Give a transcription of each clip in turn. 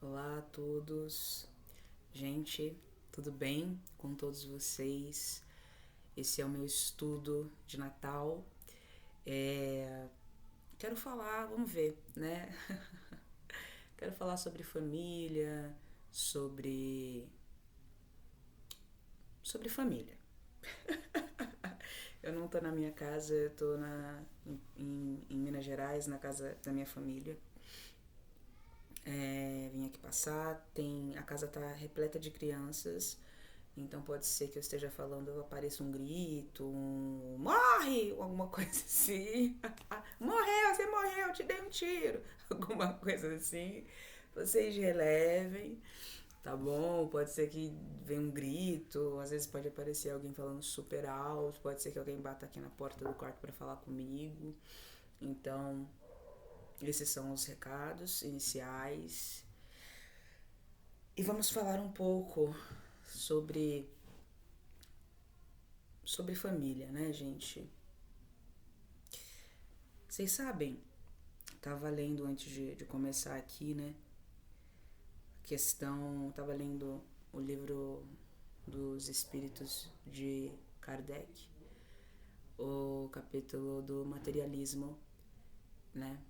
Olá a todos, gente, tudo bem com todos vocês? Esse é o meu estudo de Natal. Quero falar, vamos ver, né? Quero falar sobre família, sobre sobre família. Eu não tô na minha casa, eu tô em Minas Gerais, na casa da minha família. Vim aqui passar, a casa tá repleta de crianças. Então pode ser que eu esteja falando, apareça um grito, morre, ou alguma coisa assim. Morreu, você morreu, te dei um tiro. Alguma coisa assim. Vocês relevem, tá bom? Pode ser que venha um grito, às vezes pode aparecer alguém falando super alto, pode ser que alguém bata aqui na porta do quarto para falar comigo. Então, esses são os recados iniciais. E vamos falar um pouco sobre sobre família, né, gente? Vocês sabem, tava lendo antes de começar aqui, né? Tava lendo o livro dos Espíritos de Kardec, o capítulo do materialismo, né?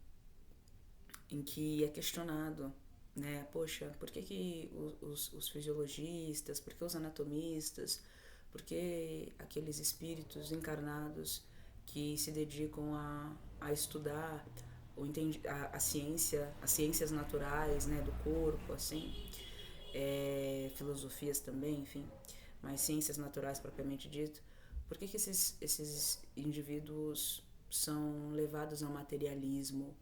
Em que é questionado, né? Poxa, por que os fisiologistas, por que os anatomistas, por que aqueles espíritos encarnados que se dedicam a estudar a ciência, as ciências naturais, né, do corpo, assim, filosofias também, enfim, mas ciências naturais propriamente dito, por que esses indivíduos são levados ao materialismo?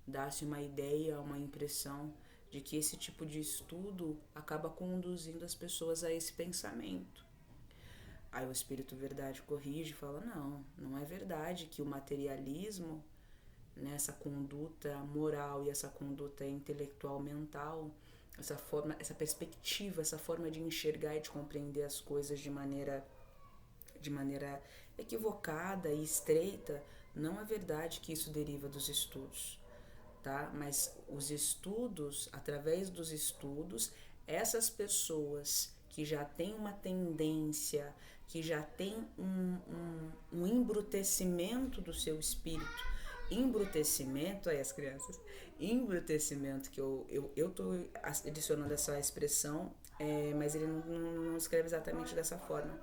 Dá-se uma ideia, uma impressão de que esse tipo de estudo acaba conduzindo as pessoas a esse pensamento. Aí o Espírito Verdade corrige e fala, não é verdade que o materialismo, né, essa conduta moral e essa conduta intelectual mental, essa perspectiva, essa forma de enxergar e de compreender as coisas de maneira equivocada e estreita, não é verdade que isso deriva dos estudos, tá? Mas os estudos, através dos estudos, essas pessoas que já têm uma tendência, que já têm um embrutecimento do seu espírito, embrutecimento, aí as crianças, embrutecimento, que eu tô adicionando essa expressão, mas ele não escreve exatamente dessa forma,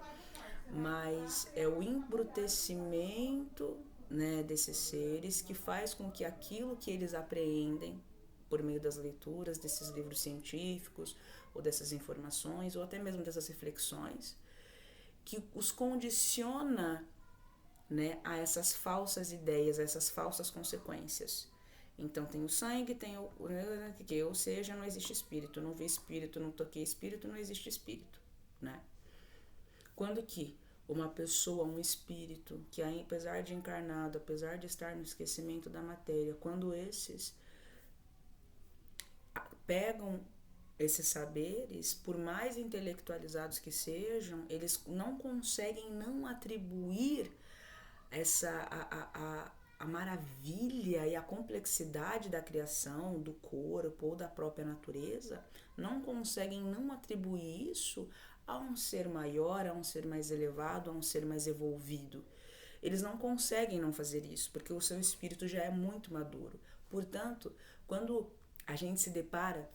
mas é o embrutecimento, né, desses seres que faz com que aquilo que eles apreendem por meio das leituras desses livros científicos ou dessas informações ou até mesmo dessas reflexões que os condiciona, né, a essas falsas ideias, a essas falsas consequências. Então tem o sangue, tem ou seja, não existe espírito, não vi espírito, não toquei espírito, não existe espírito, né? Quando que uma pessoa, um espírito, que apesar de encarnado, apesar de estar no esquecimento da matéria, quando esses pegam esses saberes, por mais intelectualizados que sejam, eles não conseguem não atribuir a maravilha e a complexidade da criação, do corpo ou da própria natureza, não conseguem não atribuir isso a um ser maior, a um ser mais elevado, a um ser mais evolvido. Eles não conseguem não fazer isso, porque o seu espírito já é muito maduro. Portanto, quando a gente se depara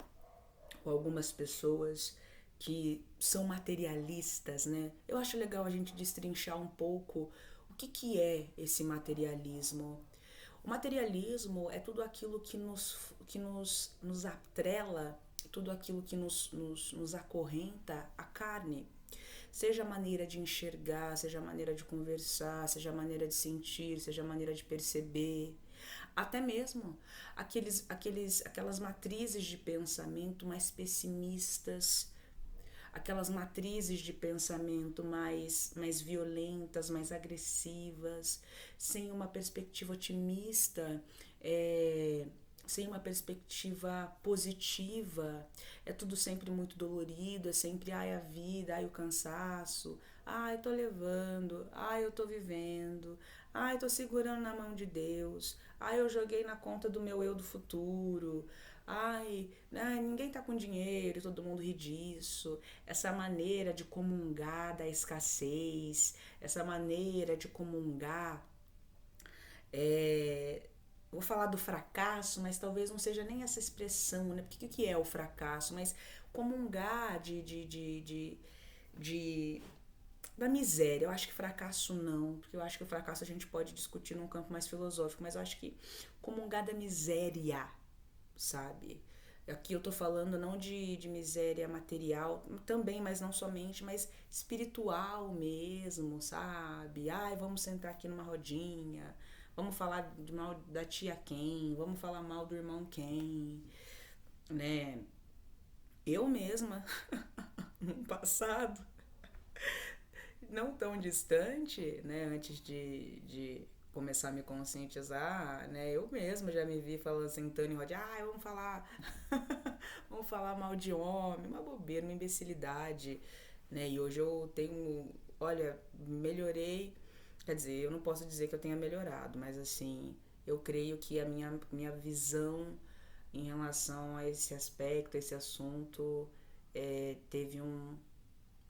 com algumas pessoas que são materialistas, né? Eu acho legal a gente destrinchar um pouco o que é esse materialismo. O materialismo é tudo aquilo nos atrela, tudo aquilo que nos acorrenta à carne. Seja a maneira de enxergar, seja a maneira de conversar, seja a maneira de sentir, seja a maneira de perceber. Até mesmo aquelas matrizes de pensamento mais pessimistas, aquelas matrizes de pensamento mais violentas, mais agressivas, sem uma perspectiva otimista, sem uma perspectiva positiva. É tudo sempre muito dolorido, é sempre ai a vida, ai o cansaço, ai eu tô levando, ai eu tô vivendo, ai eu tô segurando na mão de Deus, ai eu joguei na conta do meu eu do futuro, Ai, né, ninguém tá com dinheiro, todo mundo ri disso. Essa maneira de comungar da escassez, essa maneira de comungar, é, vou falar do fracasso, mas talvez não seja nem essa expressão, né? Porque o que é o fracasso? Mas comungar de da miséria. Eu acho que fracasso não, porque eu acho que o fracasso a gente pode discutir num campo mais filosófico, mas eu acho que comungar da miséria, sabe? Aqui eu tô falando não de miséria material, também, mas não somente, mas espiritual mesmo, sabe? Ai, vamos sentar aqui numa rodinha, vamos falar de mal da tia quem, vamos falar mal do irmão quem, né? Eu mesma, no passado, não tão distante, né, antes de começar a me conscientizar, né, eu mesma já me vi falando, sentando em roda, vamos falar, vamos falar mal de homem, uma bobeira, uma imbecilidade, né, e hoje eu tenho, olha, melhorei, quer dizer, eu não posso dizer que eu tenha melhorado, mas assim, eu creio que a minha visão em relação a esse aspecto, a esse assunto, teve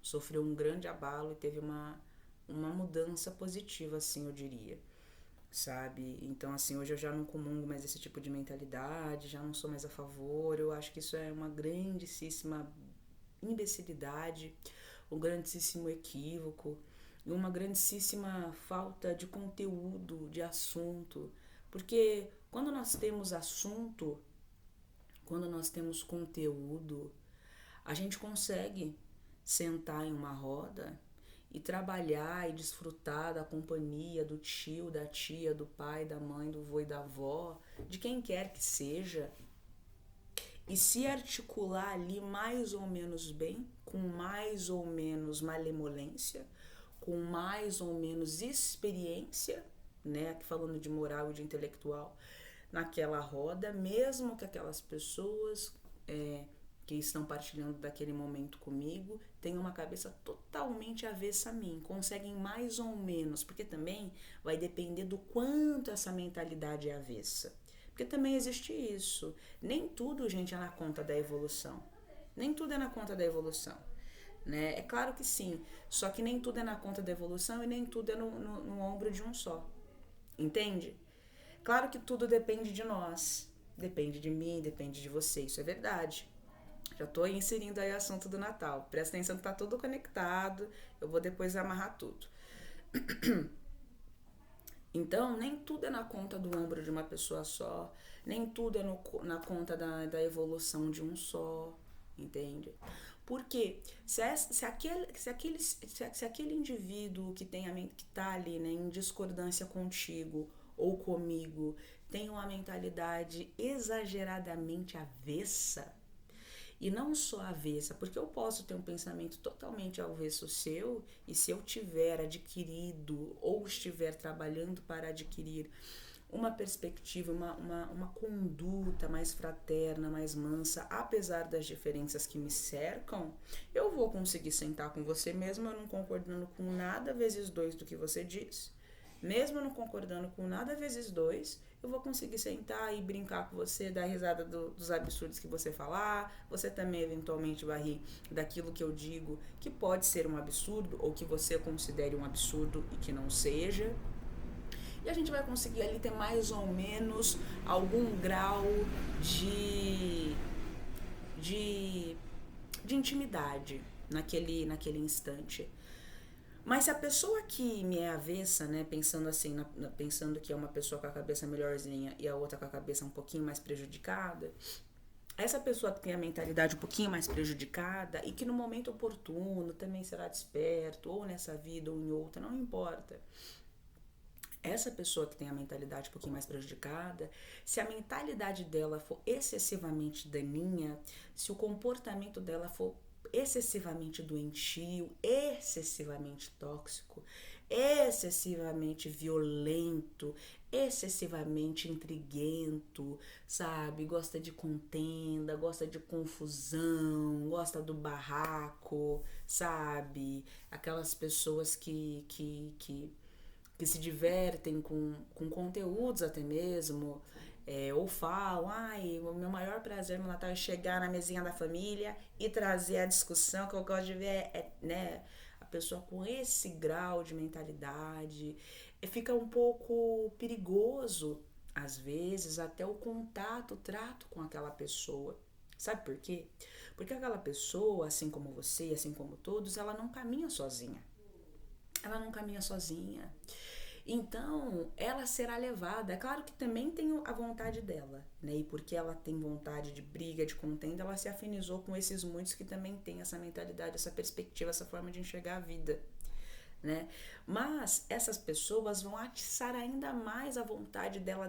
sofreu um grande abalo e teve uma mudança positiva, assim, eu diria, sabe? Então, assim, hoje eu já não comungo mais esse tipo de mentalidade, já não sou mais a favor, eu acho que isso é uma grandíssima imbecilidade, um grandíssimo equívoco e uma grandíssima falta de conteúdo, de assunto, porque quando nós temos assunto, quando nós temos conteúdo, a gente consegue sentar em uma roda e trabalhar e desfrutar da companhia do tio, da tia, do pai, da mãe, do vô e da avó, de quem quer que seja, e se articular ali mais ou menos bem, com mais ou menos malemolência, com mais ou menos experiência, né, aqui falando de moral e de intelectual, naquela roda, mesmo que aquelas pessoas que estão partilhando daquele momento comigo tenham uma cabeça totalmente avessa a mim, conseguem mais ou menos, porque também vai depender do quanto essa mentalidade é avessa. Porque também existe isso. Nem tudo, gente, é na conta da evolução. Nem tudo é na conta da evolução. Né? É claro que sim, só que nem tudo é na conta da evolução e nem tudo é no ombro de um só. Entende? Claro que tudo depende de nós. Depende de mim, depende de você, isso é verdade. Já tô inserindo aí o assunto do Natal. Presta atenção que tá tudo conectado. Eu vou depois amarrar tudo. Então, nem tudo é na conta do ombro de uma pessoa só. Nem tudo é na conta da evolução de um só. Entende? Porque se aquele indivíduo que tá ali, né, em discordância contigo ou comigo tem uma mentalidade exageradamente avessa, e não só avessa, porque eu posso ter um pensamento totalmente avesso seu, e se eu tiver adquirido ou estiver trabalhando para adquirir uma perspectiva, uma conduta mais fraterna, mais mansa, apesar das diferenças que me cercam, eu vou conseguir sentar com você mesmo eu não concordando com nada vezes dois do que você diz. Mesmo eu não concordando com nada vezes dois, eu vou conseguir sentar e brincar com você, dar risada dos absurdos que você falar, você também eventualmente vai rir daquilo que eu digo que pode ser um absurdo ou que você considere um absurdo e que não seja. E a gente vai conseguir ali ter mais ou menos algum grau de, de, de intimidade naquele instante. Mas se a pessoa que me é avessa, né, pensando assim, pensando que é uma pessoa com a cabeça melhorzinha e a outra com a cabeça um pouquinho mais prejudicada, essa pessoa que tem a mentalidade um pouquinho mais prejudicada e que no momento oportuno também será desperto, ou nessa vida ou em outra, não importa. Essa pessoa que tem a mentalidade um pouquinho mais prejudicada, se a mentalidade dela for excessivamente daninha, se o comportamento dela for excessivamente doentio, excessivamente tóxico, excessivamente violento, excessivamente intriguento, sabe? Gosta de contenda, gosta de confusão, gosta do barraco, sabe? Aquelas pessoas que se divertem com conteúdos até mesmo Ou falam, o meu maior prazer no Natal é chegar na mesinha da família e trazer a discussão, que eu gosto de ver né, a pessoa com esse grau de mentalidade. E fica um pouco perigoso, às vezes, até o contato, o trato com aquela pessoa. Sabe por quê? Porque aquela pessoa, assim como você, assim como todos, ela não caminha sozinha. Ela não caminha sozinha. Então, ela será levada. É claro que também tem a vontade dela, né? E porque ela tem vontade de briga, de contenda, ela se afinizou com esses muitos que também têm essa mentalidade, essa perspectiva, essa forma de enxergar a vida, né? Mas essas pessoas vão atiçar ainda mais a vontade dela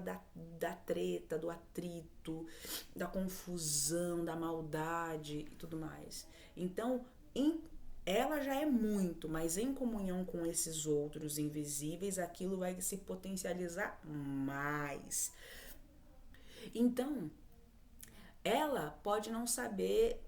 da treta, do atrito, da confusão, da maldade e tudo mais. Então, ela já é muito, mas em comunhão com esses outros invisíveis, aquilo vai se potencializar mais. Então, ela pode não saber,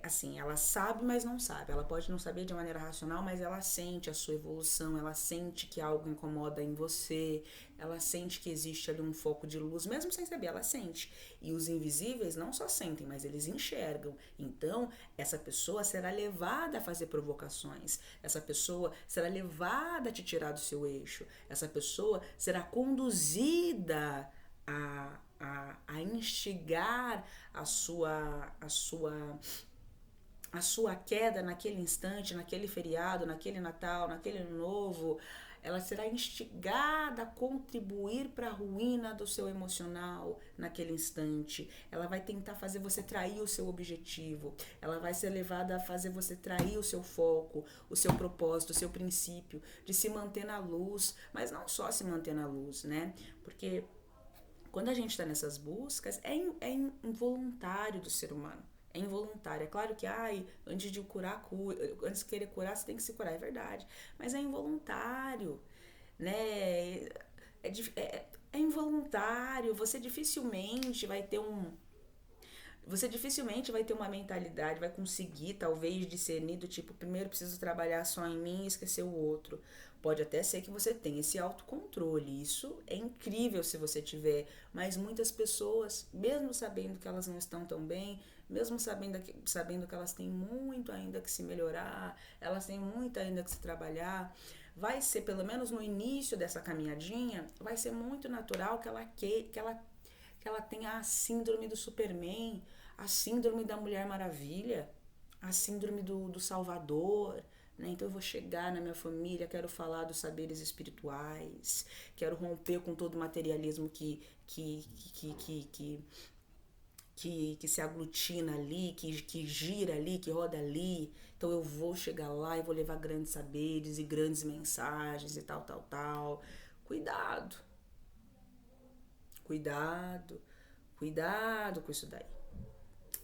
assim, ela sabe, mas não sabe. Ela pode não saber de maneira racional, mas ela sente a sua evolução, ela sente que algo incomoda em você, ela sente que existe ali um foco de luz, mesmo sem saber, ela sente. E os invisíveis não só sentem, mas eles enxergam. Então, essa pessoa será levada a fazer provocações, essa pessoa será levada a te tirar do seu eixo, essa pessoa será conduzida a instigar a sua queda naquele instante, naquele feriado, naquele Natal, naquele Ano Novo. Ela será instigada a contribuir para a ruína do seu emocional naquele instante. Ela vai tentar fazer você trair o seu objetivo. Ela vai ser levada a fazer você trair o seu foco, o seu propósito, o seu princípio, de se manter na luz. Mas não só se manter na luz, né? Porque quando a gente está nessas buscas, é involuntário do ser humano. É involuntário. É claro que, antes de curar, antes de querer curar, você tem que se curar, é verdade. Mas é involuntário, né? É involuntário. Você dificilmente vai ter uma mentalidade, vai conseguir talvez discernir do tipo, primeiro preciso trabalhar só em mim e esquecer o outro. Pode até ser que você tenha esse autocontrole, isso é incrível se você tiver, mas muitas pessoas, mesmo sabendo que elas não estão tão bem, mesmo sabendo que elas têm muito ainda que se melhorar, elas têm muito ainda que se trabalhar, vai ser, pelo menos no início dessa caminhadinha, vai ser muito natural que ela tenha a síndrome do Superman, a síndrome da Mulher Maravilha, a síndrome do Salvador, né? Então eu vou chegar na minha família, quero falar dos saberes espirituais, quero romper com todo o materialismo que se aglutina ali, que gira ali, que roda ali. Então eu vou chegar lá e vou levar grandes saberes e grandes mensagens e tal, tal, tal. Cuidado, cuidado, cuidado com isso daí.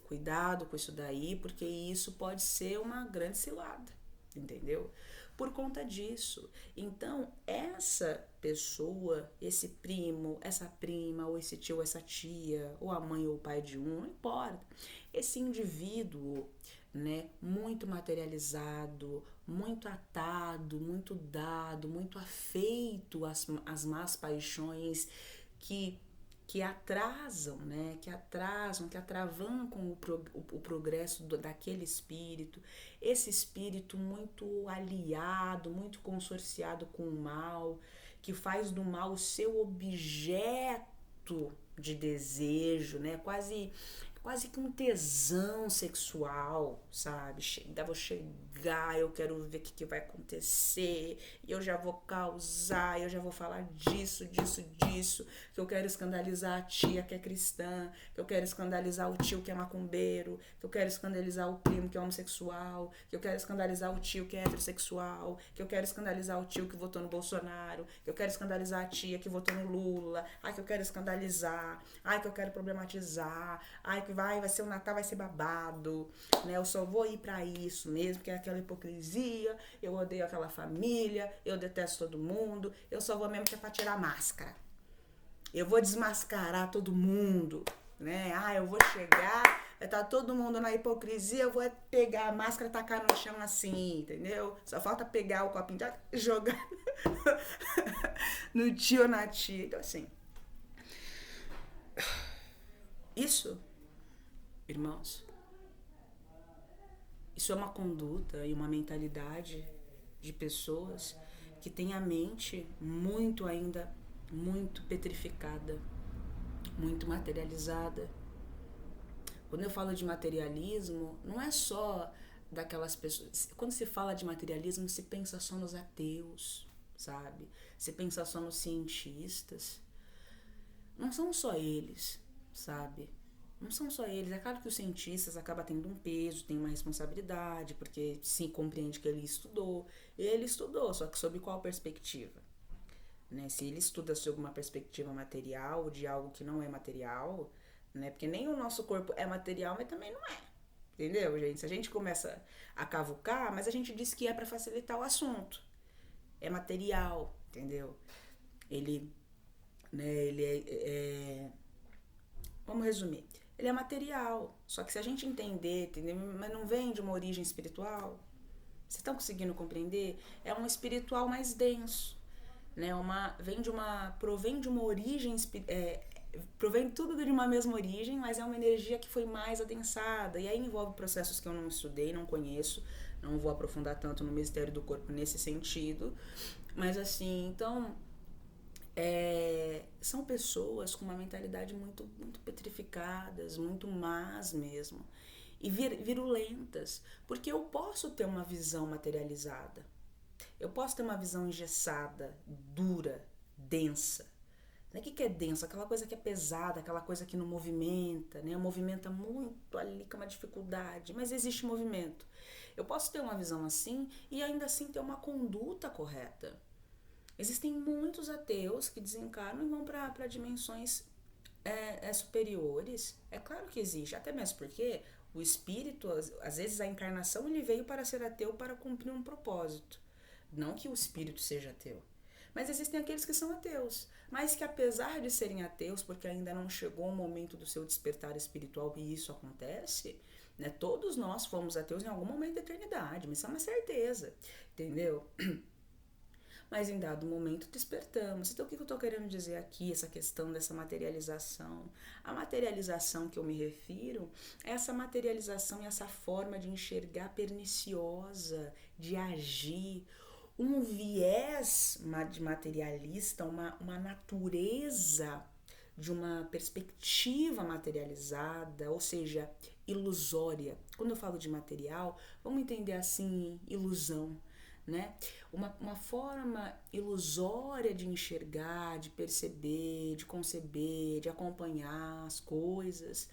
Cuidado com isso daí, porque isso pode ser uma grande cilada, entendeu? Por conta disso. Então, essa pessoa, esse primo, essa prima, ou esse tio, essa tia, ou a mãe ou o pai de um, não importa. Esse indivíduo, né, muito materializado, muito atado, muito dado, muito afeito às más paixões que que atrasam, né? Que atravancam o progresso daquele espírito. Esse espírito muito aliado, muito consorciado com o mal, que faz do mal o seu objeto de desejo, né? Quase que um tesão sexual, sabe? Vou chegar, eu quero ver o que vai acontecer, e eu já vou causar, eu já vou falar disso, que eu quero escandalizar a tia que é cristã, que eu quero escandalizar o tio que é macumbeiro, que eu quero escandalizar o primo que é homossexual, que eu quero escandalizar o tio que é heterossexual, que eu quero escandalizar o tio que votou no Bolsonaro, que eu quero escandalizar a tia que votou no Lula, que eu quero escandalizar, que eu quero problematizar, que vai ser o Natal, vai ser babado, né? Eu só vou ir pra isso mesmo, que é aquela hipocrisia, eu odeio aquela família, eu detesto todo mundo, eu só vou mesmo que é pra tirar a máscara. Eu vou desmascarar todo mundo, né? Eu vou chegar, vai estar todo mundo na hipocrisia, eu vou pegar a máscara e tacar no chão assim, entendeu? Só falta pegar o copinho e jogar no tio ou na tia. Então, assim, Isso, irmãos, isso é uma conduta e uma mentalidade de pessoas que têm a mente muito ainda, muito petrificada, muito materializada. Quando eu falo de materialismo, não é só daquelas pessoas. Quando se fala de materialismo, se pensa só nos ateus, sabe? Se pensa só nos cientistas. Não são só eles, sabe? Não são só eles. É claro que os cientistas acabam tendo um peso, tem uma responsabilidade, porque se compreende que ele estudou. Ele estudou, só que sob qual perspectiva? Né? Se ele estuda sob uma perspectiva material, de algo que não é material, né? Porque nem o nosso corpo é material, mas também não é. Entendeu, gente? Se a gente começa a cavucar, mas a gente diz que é para facilitar o assunto. É material, entendeu? Ele, né, vamos resumir. Ele é material. Só que se a gente entender, entendeu? Mas não vem de uma origem espiritual. Vocês estão conseguindo compreender? É um espiritual mais denso, né? Provém de uma origem, provém tudo de uma mesma origem, mas é uma energia que foi mais adensada. E aí envolve processos que eu não estudei, não conheço, não vou aprofundar tanto no mistério do corpo nesse sentido. Mas assim, então, são pessoas com uma mentalidade muito, muito petrificadas, muito más mesmo. E virulentas, porque eu posso ter uma visão materializada, eu posso ter uma visão engessada, dura, densa. O que é denso? Aquela coisa que é pesada, aquela coisa que não movimenta, né? Movimenta muito ali com uma dificuldade, mas existe movimento. Eu posso ter uma visão assim e ainda assim ter uma conduta correta. Existem muitos ateus que desencarnam e vão para dimensões superiores. É claro que existe, até mesmo porque o espírito, às vezes a encarnação, ele veio para ser ateu para cumprir um propósito. Não que o espírito seja ateu. Mas existem aqueles que são ateus, mas que apesar de serem ateus, porque ainda não chegou o momento do seu despertar espiritual, e isso acontece, né? Todos nós fomos ateus em algum momento da eternidade, mas isso é uma certeza, entendeu? Mas em dado momento despertamos. Então o que eu estou querendo dizer aqui, essa questão dessa materialização? A materialização que eu me refiro é essa materialização e essa forma de enxergar perniciosa, de agir, um viés de materialista, uma natureza de uma perspectiva materializada, ou seja, ilusória. Quando eu falo de material, vamos entender assim, ilusão, né? Uma forma ilusória de enxergar, de perceber, de conceber, de acompanhar as coisas,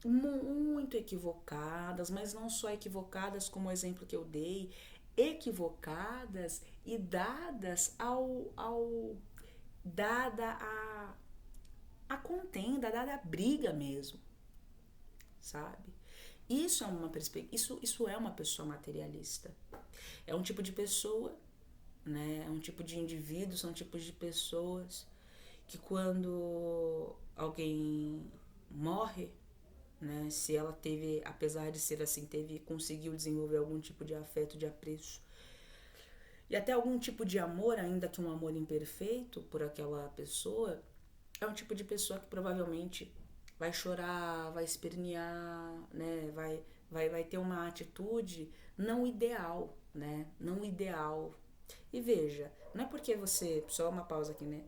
muito equivocadas, mas não só equivocadas como o exemplo que eu dei, equivocadas e dadas dada a contenda, dada a briga mesmo, sabe? Isso é uma perspectiva, isso é uma pessoa materialista. É um tipo de pessoa, né? É um tipo de indivíduo, são tipos de pessoas que quando alguém morre, né? Se ela teve, apesar de ser assim, conseguiu desenvolver algum tipo de afeto, de apreço e até algum tipo de amor, ainda que um amor imperfeito por aquela pessoa, é um tipo de pessoa que provavelmente vai chorar, vai espernear, né? Vai ter uma atitude não ideal, né? Não ideal. E veja, não é porque você, só uma pausa aqui, né?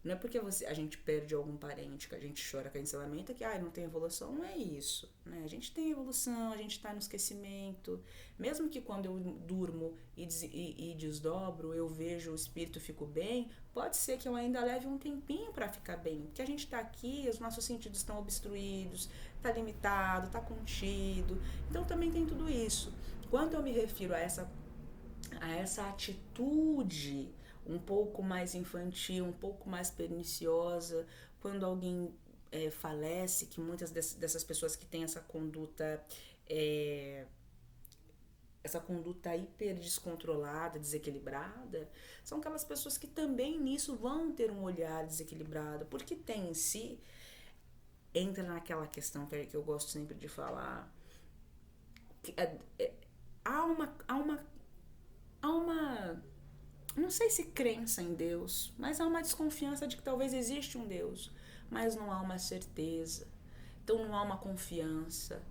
Não é porque a gente perde algum parente, que a gente chora, que a gente se lamenta, que não tem evolução. Não é isso, né? A gente tem evolução, a gente tá no esquecimento. Mesmo que quando eu durmo e desdobro, eu vejo o espírito, fico bem, pode ser que eu ainda leve um tempinho para ficar bem. Porque a gente tá aqui, os nossos sentidos estão obstruídos, tá limitado, tá contido. Então também tem tudo isso. Quando eu me refiro a essa atitude um pouco mais infantil, um pouco mais perniciosa, quando alguém falece, que muitas dessas pessoas que têm essa conduta hiper descontrolada, desequilibrada, são aquelas pessoas que também nisso vão ter um olhar desequilibrado, porque tem em si, entra naquela questão que eu gosto sempre de falar, que há uma não sei se crença em Deus, mas há uma desconfiança de que talvez existe um Deus. mas não há uma certeza. Então não há uma confiança.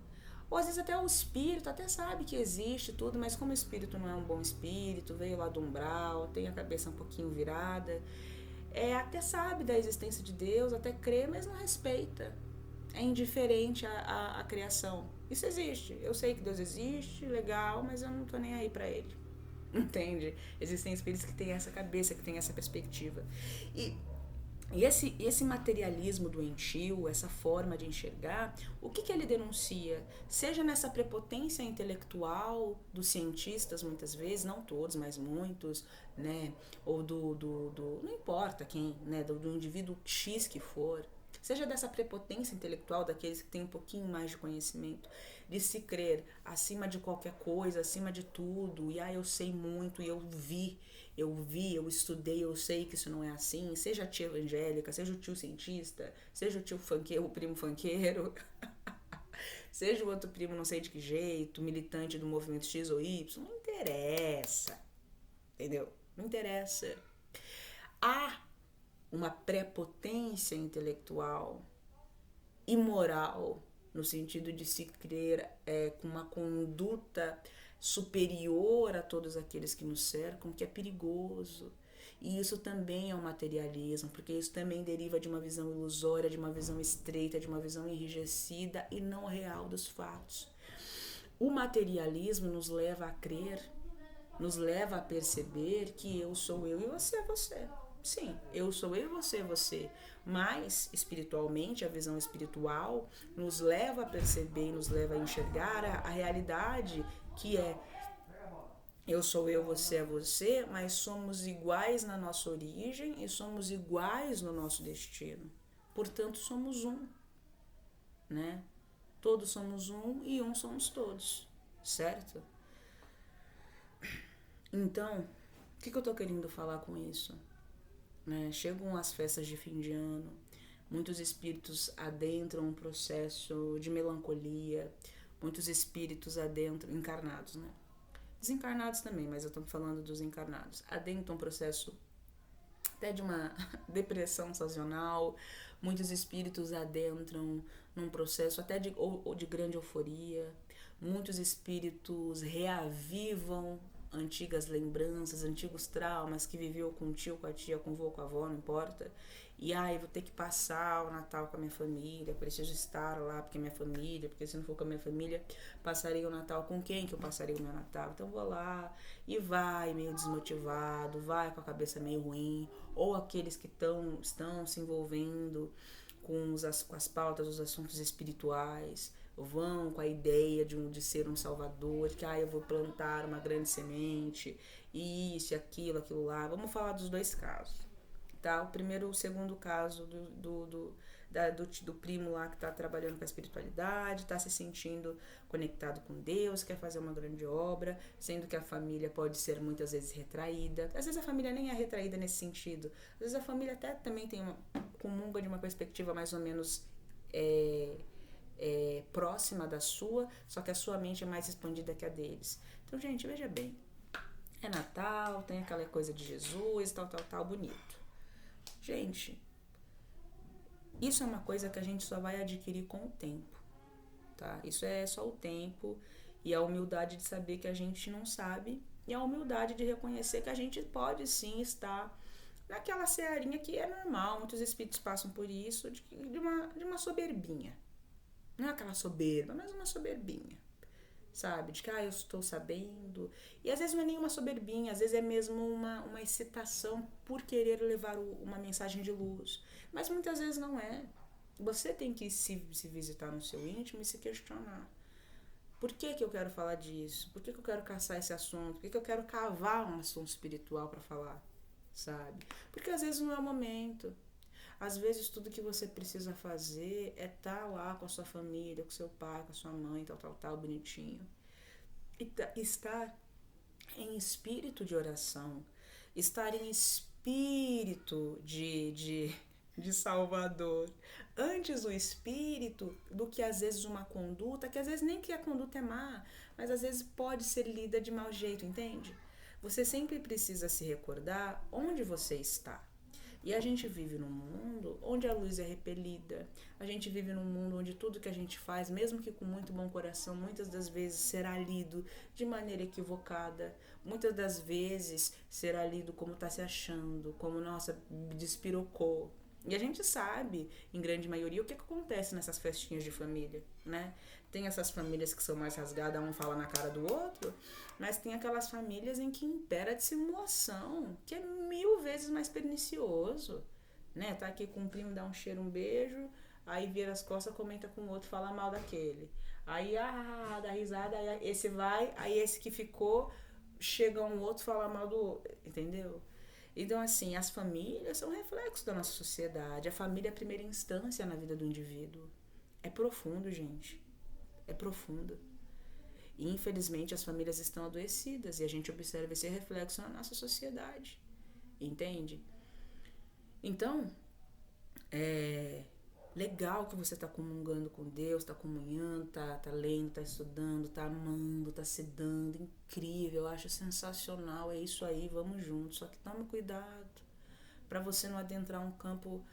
Ou às vezes até o espírito até sabe que existe tudo, mas como o espírito não é um bom espírito, veio lá do umbral, tem a cabeça um pouquinho virada, até sabe da existência de Deus, até crê, mas não respeita. É indiferente à criação. Isso existe. Eu sei que Deus existe, legal, mas eu não tô nem aí pra ele. Entende? Existem espíritos que têm essa cabeça, que têm essa perspectiva. E esse materialismo doentio, essa forma de enxergar, o que ele denuncia? Seja nessa prepotência intelectual dos cientistas, muitas vezes, não todos, mas muitos, né? Ou não importa quem, né? Do indivíduo X que for. Seja dessa prepotência intelectual daqueles que têm um pouquinho mais de conhecimento, de se crer acima de qualquer coisa, acima de tudo, e eu sei muito, e eu estudei, eu sei que isso não é assim, seja a tia evangélica, seja o tio cientista, seja o tio funkeiro, o primo funkeiro, seja o outro primo não sei de que jeito, militante do movimento X ou Y, não interessa, entendeu? Não interessa. Há uma prepotência intelectual e moral, no sentido de se crer com uma conduta superior a todos aqueles que nos cercam, que é perigoso. E isso também é um materialismo, porque isso também deriva de uma visão ilusória, de uma visão estreita, de uma visão enrijecida e não real dos fatos. O materialismo nos leva a crer, nos leva a perceber que eu sou eu e você é você. Sim, eu sou eu e você é você. Mas, espiritualmente, a visão espiritual nos leva a perceber, nos leva a enxergar a realidade que é eu sou eu, você é você, mas somos iguais na nossa origem e somos iguais no nosso destino. Portanto, somos um, né? Todos somos um e um somos todos, certo? Então, o que eu tô querendo falar com isso? Chegam as festas de fim de ano, muitos espíritos adentram um processo de melancolia, muitos espíritos adentram, encarnados, né? Desencarnados também, mas eu estou falando dos encarnados. Adentram um processo até de uma depressão sazonal, muitos espíritos adentram num processo até ou de grande euforia, muitos espíritos reavivam antigas lembranças, antigos traumas que viveu com o tio, com a tia, com o vô, com a avó, não importa. E eu vou ter que passar o Natal com a minha família, preciso estar lá porque é minha família, porque se não for com a minha família, passarei o Natal com quem que eu passarei o meu Natal? Então vou lá e vai meio desmotivado, vai com a cabeça meio ruim, ou aqueles que estão se envolvendo com as pautas, os assuntos espirituais, vão com a ideia de ser um salvador, que eu vou plantar uma grande semente, isso, aquilo lá. Vamos falar dos dois casos, tá? O segundo caso do primo lá que tá trabalhando com a espiritualidade, tá se sentindo conectado com Deus, quer fazer uma grande obra, sendo que a família pode ser muitas vezes retraída. Às vezes a família nem é retraída nesse sentido. Às vezes a família até também comunga de uma perspectiva mais ou menos próxima da sua, só que a sua mente é mais expandida que a deles. Então, gente, veja bem, é Natal, tem aquela coisa de Jesus, tal, bonito. Gente, isso é uma coisa que a gente só vai adquirir com o tempo, tá? Isso é só o tempo e a humildade de saber que a gente não sabe e a humildade de reconhecer que a gente pode sim estar naquela searinha que é normal, muitos espíritos passam por isso, de uma soberbinha. Não é aquela soberba, mas uma soberbinha, sabe? De que, eu estou sabendo. E às vezes não é nenhuma soberbinha, às vezes é mesmo uma excitação por querer levar uma mensagem de luz. Mas muitas vezes não é. Você tem que se visitar no seu íntimo e se questionar. Por que eu quero falar disso? Por que eu quero caçar esse assunto? Por que eu quero cavar um assunto espiritual para falar, sabe? Porque às vezes não é o momento. Às vezes tudo que você precisa fazer é estar lá com a sua família, com seu pai, com a sua mãe, tal, bonitinho. E estar em espírito de oração, estar em espírito de salvador. Antes o espírito do que às vezes uma conduta, que às vezes nem que a conduta é má, mas às vezes pode ser lida de mau jeito, entende? Você sempre precisa se recordar onde você está. E a gente vive num mundo onde a luz é repelida. A gente vive num mundo onde tudo que a gente faz, mesmo que com muito bom coração, muitas das vezes será lido de maneira equivocada. Muitas das vezes será lido como está se achando, como, nossa, despirocou. E a gente sabe, em grande maioria, o que acontece nessas festinhas de família, né? Tem essas famílias que são mais rasgadas, um fala na cara do outro, mas tem aquelas famílias em que impera a dissimulação, que é 1000 vezes mais pernicioso, né? Tá aqui com um primo, dá um cheiro, um beijo, aí vira as costas, comenta com o outro, fala mal daquele. Aí, dá risada, aí esse vai, aí esse que ficou, chega um outro, fala mal do outro, entendeu? Então, assim, as famílias são reflexo da nossa sociedade. A família é a primeira instância na vida do indivíduo. É profundo, gente. É profundo. E, infelizmente, as famílias estão adoecidas e a gente observa esse reflexo na nossa sociedade. Entende? Então, é legal que você está comungando com Deus, está comunhando, tá lendo, tá estudando, tá amando, tá se dando. Incrível, eu acho sensacional. É isso aí, vamos juntos. Só que tome cuidado para você não adentrar um campo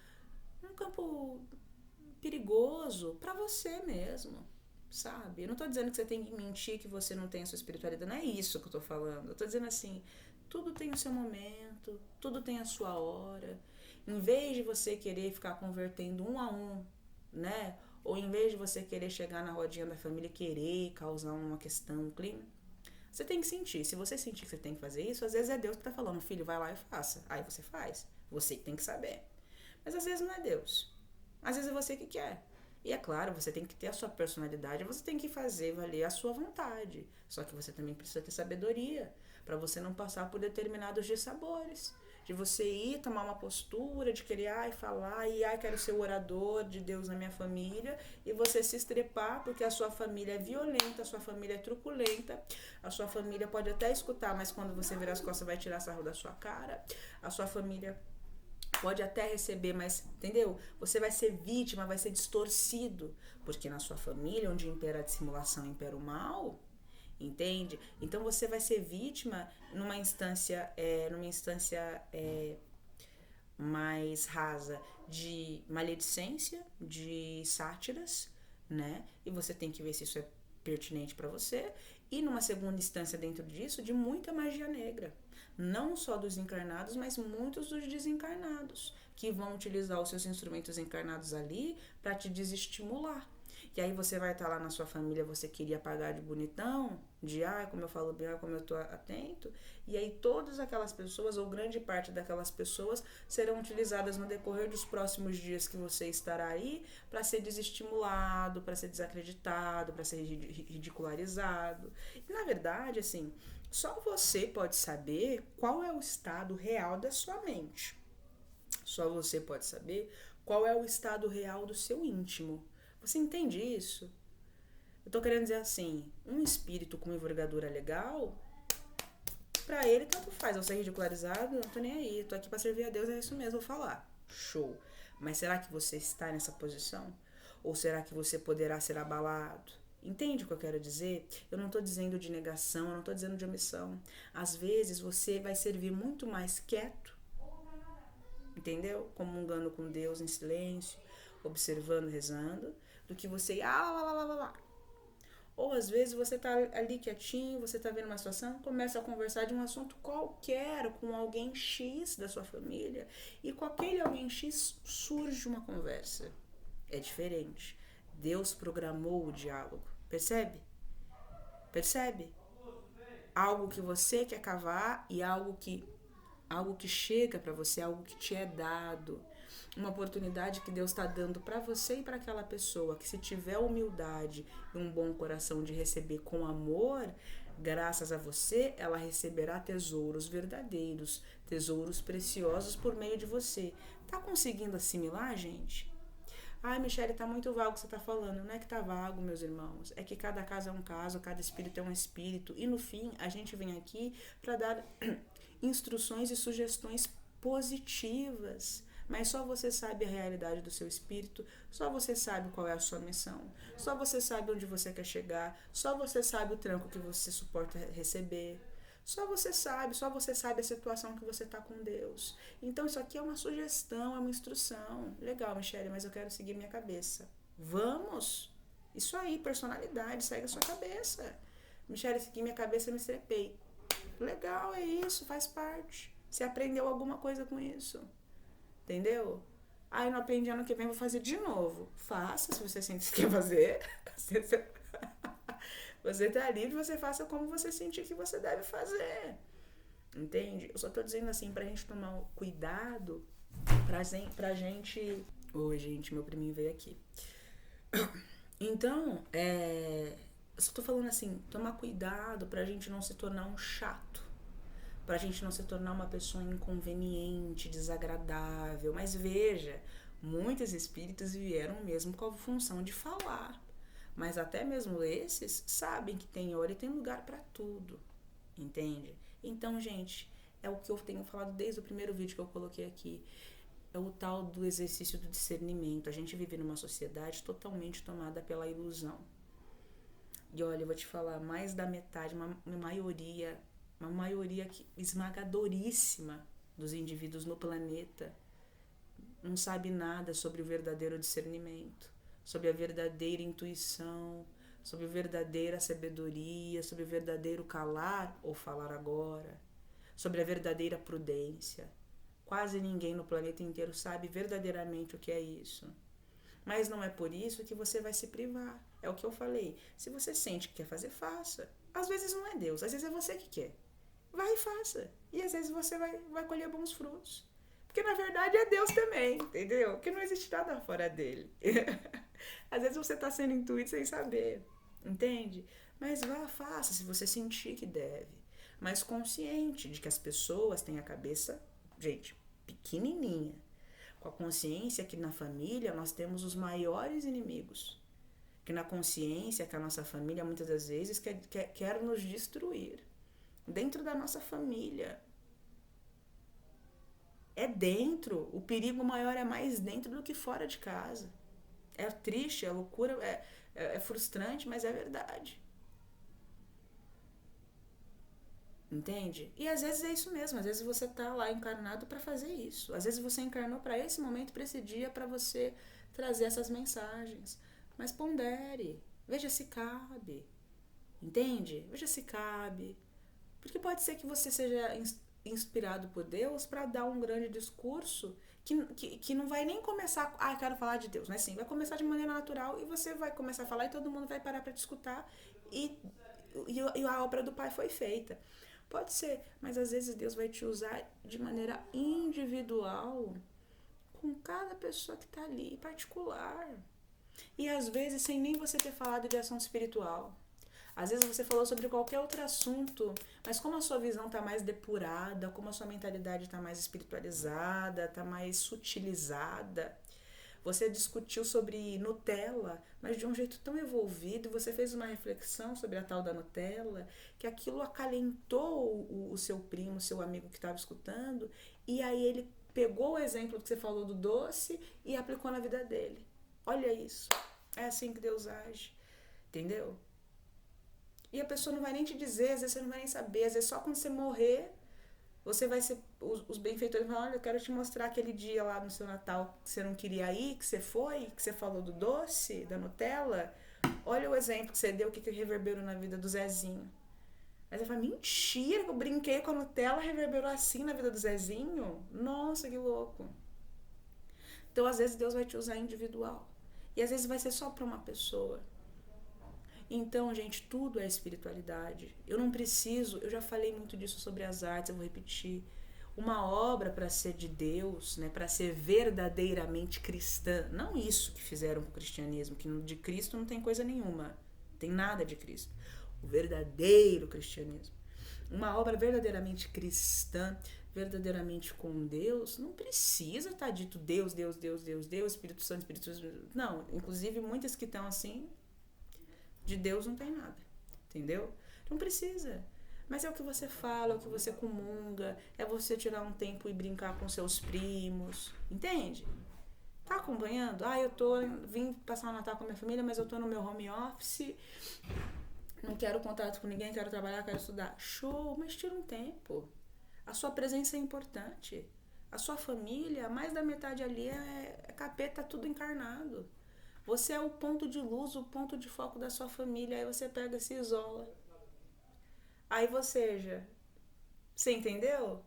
perigoso para você mesmo, sabe? Eu não tô dizendo que você tem que mentir, que você não tem a sua espiritualidade, não é isso que eu tô falando. Eu tô dizendo assim, tudo tem o seu momento, tudo tem a sua hora. Em vez de você querer ficar convertendo um a um, né? Ou em vez de você querer chegar na rodinha da família e querer causar uma questão, um clima, você tem que sentir. Se você sentir que você tem que fazer isso, às vezes é Deus que tá falando, filho, vai lá e faça. Aí você faz. Você que tem que saber. Mas às vezes não é Deus. Às vezes é você que quer. E é claro, você tem que ter a sua personalidade, você tem que fazer valer a sua vontade. Só que você também precisa ter sabedoria para você não passar por determinados dissabores. De você ir tomar uma postura, de querer falar, quero ser o orador de Deus na minha família, e você se estrepar porque a sua família é violenta, a sua família é truculenta, a sua família pode até escutar, mas quando você virar as costas vai tirar sarro da sua cara, a sua família pode até receber, mas, entendeu? Você vai ser vítima, vai ser distorcido, porque na sua família, onde impera a dissimulação, impera o mal, entende? Então você vai ser vítima numa instância mais rasa de maledicência, de sátiras, né? E você tem que ver se isso é pertinente para você. E numa segunda instância dentro disso, de muita magia negra. Não só dos encarnados, mas muitos dos desencarnados, que vão utilizar os seus instrumentos encarnados ali para te desestimular. E aí você vai estar lá na sua família, você queria pagar de bonitão, de como eu falo bem, como eu tô atento, e aí todas aquelas pessoas, ou grande parte daquelas pessoas, serão utilizadas no decorrer dos próximos dias que você estará aí, para ser desestimulado, para ser desacreditado, para ser ridicularizado. E na verdade, assim, só você pode saber qual é o estado real da sua mente. Só você pode saber qual é o estado real do seu íntimo. Você entende isso? Eu tô querendo dizer assim, um espírito com uma envergadura legal, pra ele tanto faz. Eu ser ridicularizado, eu não tô nem aí. Eu tô aqui pra servir a Deus, é isso mesmo, vou falar. Show. Mas será que você está nessa posição? Ou será que você poderá ser abalado? Entende o que eu quero dizer? Eu não estou dizendo de negação, eu não estou dizendo de omissão. Às vezes você vai servir muito mais quieto, entendeu? Comungando com Deus em silêncio, observando, rezando, do que você Ou às vezes você tá ali quietinho, você tá vendo uma situação, começa a conversar de um assunto qualquer com alguém X da sua família, e com aquele alguém X surge uma conversa. É diferente. Deus programou o diálogo. Percebe? Percebe? Algo que você quer cavar e algo que chega para você, algo que te é dado. Uma oportunidade que Deus está dando para você e para aquela pessoa, que se tiver humildade e um bom coração de receber com amor, graças a você, ela receberá tesouros verdadeiros, tesouros preciosos por meio de você. Tá conseguindo assimilar, gente? Michele, tá muito vago o que você tá falando. Não é que tá vago, meus irmãos. É que cada caso é um caso, cada espírito é um espírito. E no fim, a gente vem aqui para dar instruções e sugestões positivas. Mas só você sabe a realidade do seu espírito, só você sabe qual é a sua missão, só você sabe onde você quer chegar, só você sabe o tranco que você suporta receber, Só você sabe a situação que você tá com Deus. Então isso aqui é uma sugestão, é uma instrução. Legal, Michele, mas eu quero seguir minha cabeça. Vamos! Isso aí, personalidade, segue a sua cabeça. Michele, segui minha cabeça, me estrepei. Legal, é isso, faz parte. Você aprendeu alguma coisa com isso. Entendeu? Ah, eu não aprendi, ano que vem vou fazer de novo. Faça, se você sente que quer fazer. Você tá livre, você faça como você sentir que você deve fazer. Entende? Eu só tô dizendo assim pra gente tomar cuidado, pra gente... Oi, gente, meu priminho veio aqui. Então, eu só tô falando assim, tomar cuidado pra gente não se tornar um chato. Pra gente não se tornar uma pessoa inconveniente, desagradável. Mas veja, muitos espíritos vieram mesmo com a função de falar. Mas até mesmo esses sabem que tem hora e tem lugar pra tudo. Entende? Então, gente, é o que eu tenho falado desde o primeiro vídeo que eu coloquei aqui. É o tal do exercício do discernimento. A gente vive numa sociedade totalmente tomada pela ilusão. E olha, eu vou te falar, mais da metade, uma maioria esmagadoríssima dos indivíduos no planeta não sabe nada sobre o verdadeiro discernimento, sobre a verdadeira intuição, sobre a verdadeira sabedoria, sobre o verdadeiro calar ou falar agora, sobre a verdadeira prudência. Quase ninguém no planeta inteiro sabe verdadeiramente o que é isso. Mas não é por isso que você vai se privar. É o que eu falei. Se você sente que quer fazer, faça. Às vezes não é Deus, às vezes é você que quer. Vai e faça. E às vezes você vai colher bons frutos. Porque na verdade é Deus também, entendeu? Porque não existe nada fora dele. Às vezes você está sendo intuído sem saber, entende? Mas vá, faça se você sentir que deve. Mas consciente de que as pessoas têm a cabeça, gente, pequenininha. Com a consciência que na família nós temos os maiores inimigos. Que na consciência que a nossa família muitas das vezes quer nos destruir. Dentro da nossa família. É dentro. O perigo maior é mais dentro do que fora de casa. É triste, é loucura, é frustrante, mas é verdade. Entende? E às vezes é isso mesmo. Às vezes você tá lá encarnado para fazer isso. Às vezes você encarnou para esse momento, para esse dia, para você trazer essas mensagens. Mas pondere. Veja se cabe. Entende? Veja se cabe. Porque pode ser que você seja inspirado por Deus para dar um grande discurso que não vai nem começar... Ah, eu quero falar de Deus, né? Sim, vai começar de maneira natural e você vai começar a falar e todo mundo vai parar para te escutar e a obra do Pai foi feita. Pode ser, mas às vezes Deus vai te usar de maneira individual com cada pessoa que está ali, particular. E às vezes sem nem você ter falado de ação espiritual. Às vezes você falou sobre qualquer outro assunto, mas como a sua visão está mais depurada, como a sua mentalidade está mais espiritualizada, está mais sutilizada, você discutiu sobre Nutella, mas de um jeito tão evolvido, você fez uma reflexão sobre a tal da Nutella, que aquilo acalentou o seu primo, o seu amigo que estava escutando, e aí ele pegou o exemplo que você falou do doce e aplicou na vida dele. Olha isso, é assim que Deus age, entendeu? E a pessoa não vai nem te dizer, às vezes você não vai nem saber, às vezes só quando você morrer, você vai ser, os benfeitores vão falar, olha, eu quero te mostrar aquele dia lá no seu Natal que você não queria ir, que você foi, que você falou do doce, da Nutella. Olha o exemplo que você deu, o que reverberou na vida do Zezinho. Aí você fala, mentira, eu brinquei com a Nutella, reverberou assim na vida do Zezinho? Nossa, que louco. Então, às vezes, Deus vai te usar individual. E às vezes vai ser só para uma pessoa. Então, gente, tudo é espiritualidade. Eu não preciso, eu já falei muito disso sobre as artes, eu vou repetir. Uma obra para ser de Deus, né, para ser verdadeiramente cristã, não isso que fizeram com o cristianismo, que de Cristo não tem coisa nenhuma, não tem nada de Cristo. O verdadeiro cristianismo. Uma obra verdadeiramente cristã, verdadeiramente com Deus, não precisa estar dito Deus, Deus, Deus, Deus, Deus, Espírito Santo, Espírito Santo. Não, inclusive muitas que estão assim, de Deus não tem nada, entendeu? Não precisa. Mas é o que você fala, é o que você comunga, é você tirar um tempo e brincar com seus primos, entende? Tá acompanhando? Ah, vim passar o Natal com a minha família, mas eu tô no meu home office, quero contato com ninguém, quero trabalhar, quero estudar. Show, mas tira um tempo. A sua presença é importante. A sua família, mais da metade ali é capeta, tudo encarnado. Você é o ponto de luz, o ponto de foco da sua família. Aí você pega e se isola. Aí você entendeu?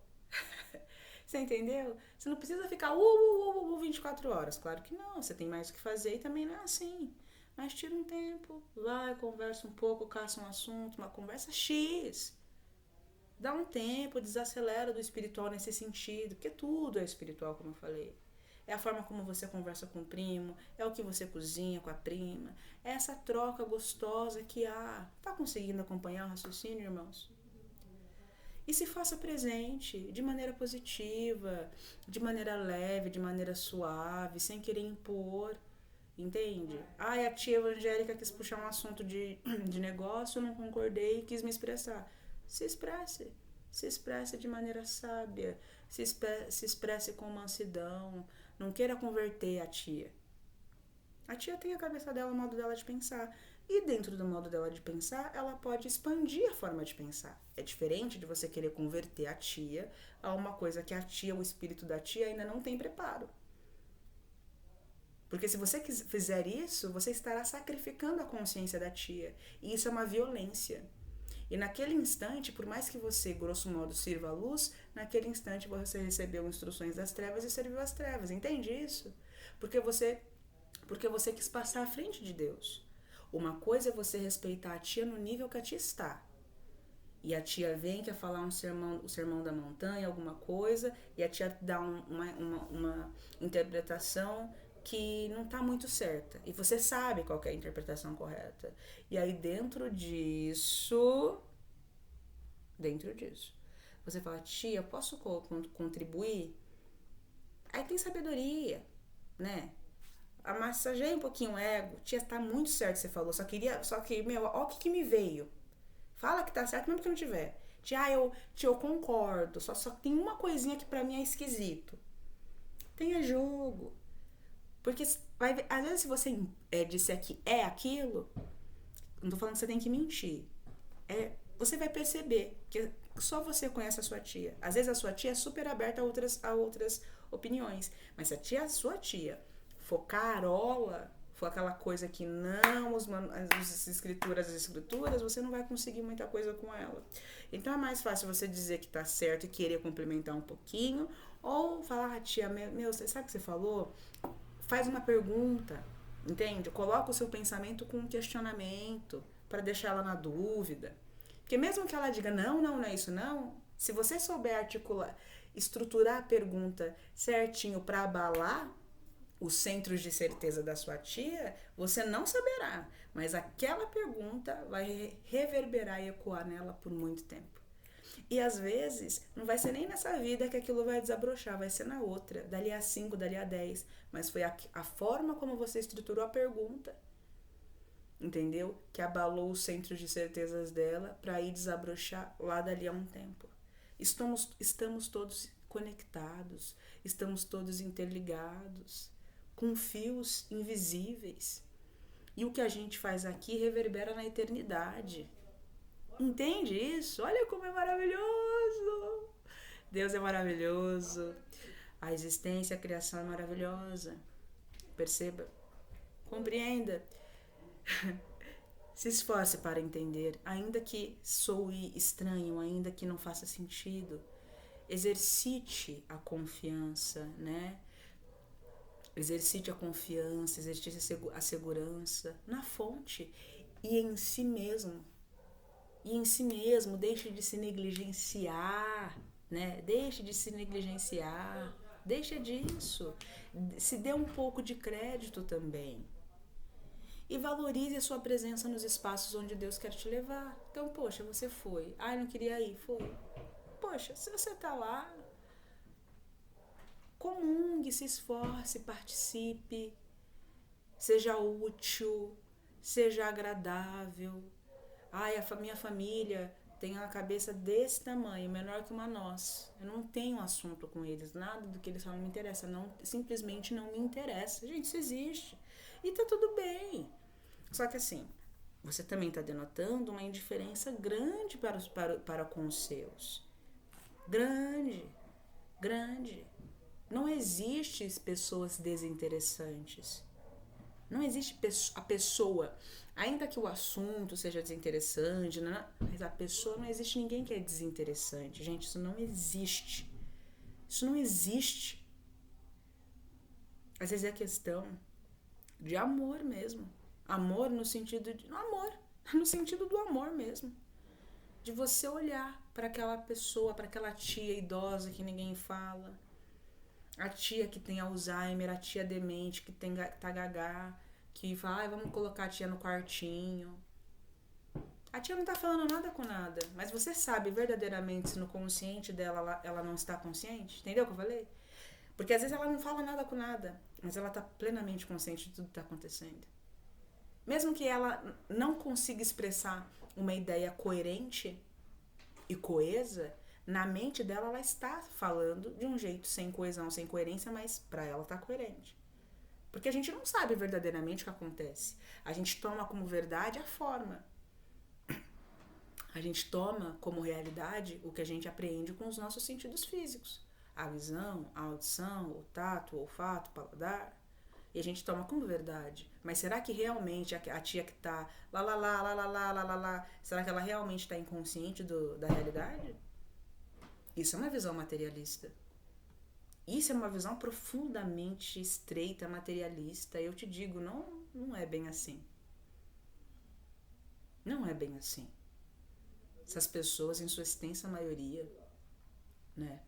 Você entendeu? Você não precisa ficar 24 horas. Claro que não, você tem mais o que fazer e também não é assim. Mas tira um tempo, vai, conversa um pouco, caça um assunto, uma conversa X. Dá um tempo, desacelera do espiritual nesse sentido, porque tudo é espiritual, como eu falei. É a forma como você conversa com o primo, é o que você cozinha com a prima, é essa troca gostosa que há. Tá conseguindo acompanhar o raciocínio, irmãos? E se faça presente de maneira positiva, de maneira leve, de maneira suave, sem querer impor, entende? Ai, a tia evangélica quis puxar um assunto de negócio, eu não concordei e quis me expressar. Se expresse. Se expresse de maneira sábia, se expresse com mansidão. Não queira converter a tia. A tia tem a cabeça dela, o modo dela de pensar. E dentro do modo dela de pensar, ela pode expandir a forma de pensar. É diferente de você querer converter a tia a uma coisa que a tia, o espírito da tia, ainda não tem preparo. Porque se você fizer isso, você estará sacrificando a consciência da tia. E isso é uma violência. E naquele instante, por mais que você, grosso modo, sirva a luz, naquele instante você recebeu instruções das trevas e serviu as trevas. Entende isso? Porque você quis passar à frente de Deus. Uma coisa é você respeitar a tia no nível que a tia está. E a tia vem, quer falar o sermão da montanha, alguma coisa, e a tia dá uma interpretação que não está muito certa. E você sabe qual é a interpretação correta. E aí dentro disso, você fala, tia, posso contribuir? Aí tem sabedoria, né? Massageia um pouquinho o ego. Tia, tá muito certo você falou. Só que, meu, ó o que me veio. Fala que tá certo mesmo que não tiver. Tia, eu concordo. Só tem uma coisinha que pra mim é esquisito. Tenha jogo. Porque às vezes se você disser que é aquilo, não tô falando que você tem que mentir. Você vai perceber que só você conhece a sua tia. Às vezes a sua tia é super aberta a outras opiniões. Mas se a sua tia for carola, for aquela coisa que não, as escrituras, você não vai conseguir muita coisa com ela. Então é mais fácil você dizer que tá certo e querer complementar um pouquinho, ou falar, tia, você sabe o que você falou? Faz uma pergunta, entende? Coloca o seu pensamento com um questionamento, para deixar ela na dúvida. Porque mesmo que ela diga, não é isso não, se você souber articular, estruturar a pergunta certinho para abalar os centros de certeza da sua tia, você não saberá. Mas aquela pergunta vai reverberar e ecoar nela por muito tempo. E às vezes, não vai ser nem nessa vida que aquilo vai desabrochar, vai ser na outra, dali a 5, dali a 10. Mas foi a forma como você estruturou a pergunta, entendeu? Que abalou os centros de certezas dela para ir desabrochar lá dali a um tempo. Estamos todos conectados, estamos todos interligados, com fios invisíveis. E o que a gente faz aqui reverbera na eternidade. Entende isso? Olha como é maravilhoso! Deus é maravilhoso. A existência, a criação é maravilhosa. Perceba. Compreenda. Se esforce para entender, ainda que soe estranho, ainda que não faça sentido. Exercite a confiança, né? Exercite a confiança, exercite a segurança na fonte e em si mesmo. E em si mesmo, deixe de se negligenciar, né? Deixe de se negligenciar, deixa disso. Se dê um pouco de crédito também. E valorize a sua presença nos espaços onde Deus quer te levar. Então, poxa, você foi. Ai, não queria ir, foi. Poxa, se você tá lá, comungue, se esforce, participe, seja útil, seja agradável. Ai, minha família tem uma cabeça desse tamanho, menor que uma noz. Eu não tenho assunto com eles, nada do que eles falam me interessa, simplesmente não me interessa. Gente, isso existe. E tá tudo bem. Só que assim, você também está denotando uma indiferença grande para com os seus. Grande, grande. Não existe pessoas desinteressantes. Não existe a pessoa, ainda que o assunto seja desinteressante, né? Mas a pessoa, não existe ninguém que é desinteressante. Gente, isso não existe. Isso não existe. Às vezes é questão de amor mesmo. Amor no sentido de... Amor. No sentido do amor mesmo. De você olhar para aquela pessoa, para aquela tia idosa que ninguém fala. A tia que tem Alzheimer, a tia demente que tá gaga, que fala, vamos colocar a tia no quartinho. A tia não tá falando nada com nada, mas você sabe verdadeiramente se no consciente dela ela não está consciente? Entendeu o que eu falei? Porque às vezes ela não fala nada com nada, mas ela tá plenamente consciente de tudo que tá acontecendo. Mesmo que ela não consiga expressar uma ideia coerente e coesa, na mente dela ela está falando de um jeito sem coesão, sem coerência, mas pra ela tá coerente. Porque a gente não sabe verdadeiramente o que acontece. A gente toma como verdade a forma. A gente toma como realidade o que a gente apreende com os nossos sentidos físicos. A visão, a audição, o tato, o olfato, o paladar. E a gente toma como verdade. Mas será que realmente a tia que tá lá, será que ela realmente tá inconsciente da realidade? Isso é uma visão materialista. Isso é uma visão profundamente estreita, materialista. Eu te digo, não é bem assim. Não é bem assim. Essas pessoas, em sua extensa maioria, né,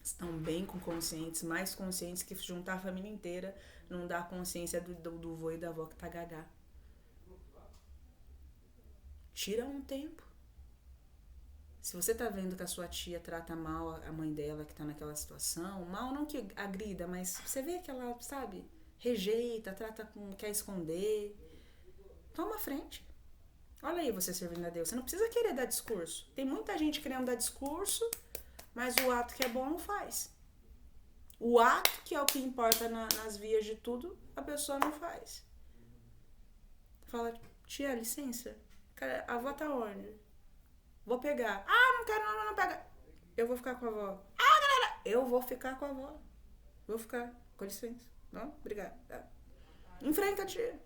estão bem com conscientes, mais conscientes que juntar a família inteira não dá consciência do vô e da avó que tá gagá. Tira um tempo. Se você tá vendo que a sua tia trata mal a mãe dela que tá naquela situação, mal não que agrida, mas você vê que ela, sabe, rejeita, trata com, quer esconder, toma a frente. Olha aí você servindo a Deus. Você não precisa querer dar discurso. Tem muita gente querendo dar discurso, mas o ato que é bom não faz. O ato que é o que importa nas vias de tudo, a pessoa não faz. Fala, tia, licença, a avó tá onde? Vou pegar. Ah, não quero, não pega. Eu vou ficar com a avó. Ah, galera, eu vou ficar com a avó. Vou ficar, com licença. Não, obrigada. Enfrenta a tia.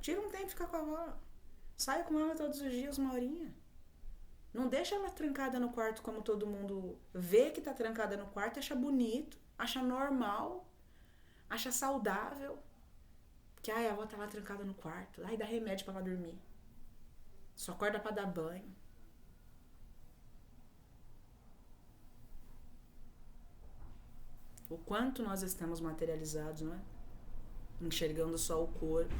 Tira um tempo e fica com a avó. Sai com ela todos os dias, uma horinha. Não deixa ela trancada no quarto como todo mundo vê que tá trancada no quarto, acha bonito, acha normal, acha saudável. Que a avó tá lá trancada no quarto. Ai, dá remédio pra ela dormir. Só acorda pra dar banho. O quanto nós estamos materializados, não é? Enxergando só o corpo,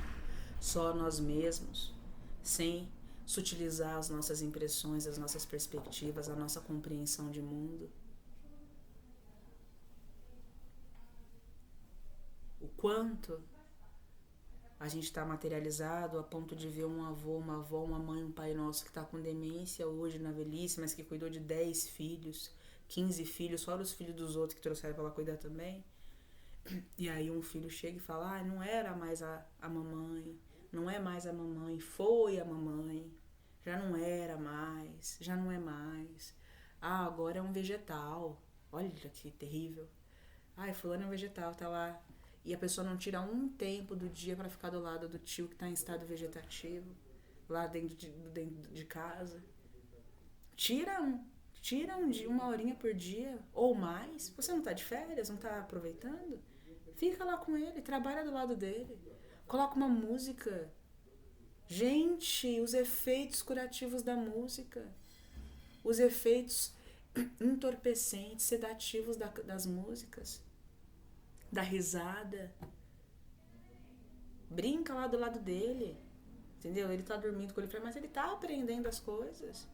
só nós mesmos, sem sutilizar as nossas impressões, as nossas perspectivas, a nossa compreensão de mundo. O quanto a gente está materializado a ponto de ver um avô, uma avó, uma mãe, um pai nosso que está com demência hoje na velhice, mas que cuidou de 10 filhos, 15 filhos, fora os filhos dos outros que trouxeram para ela cuidar também. E aí um filho chega e fala, ah, não era mais a mamãe, não é mais a mamãe, foi a mamãe, já não era mais, já não é mais. Ah, agora é um vegetal, olha que terrível. Ai, fulano é um vegetal, tá lá. E a pessoa não tira um tempo do dia para ficar do lado do tio que tá em estado vegetativo, lá dentro de casa. Tira uma horinha por dia ou mais. Você não tá de férias, não tá aproveitando? Fica lá com ele, trabalha do lado dele. Coloca uma música. Gente, os efeitos curativos da música. Os efeitos entorpecentes, sedativos das músicas. Da risada. Brinca lá do lado dele. Entendeu? Ele tá dormindo com ele, mas ele tá aprendendo as coisas.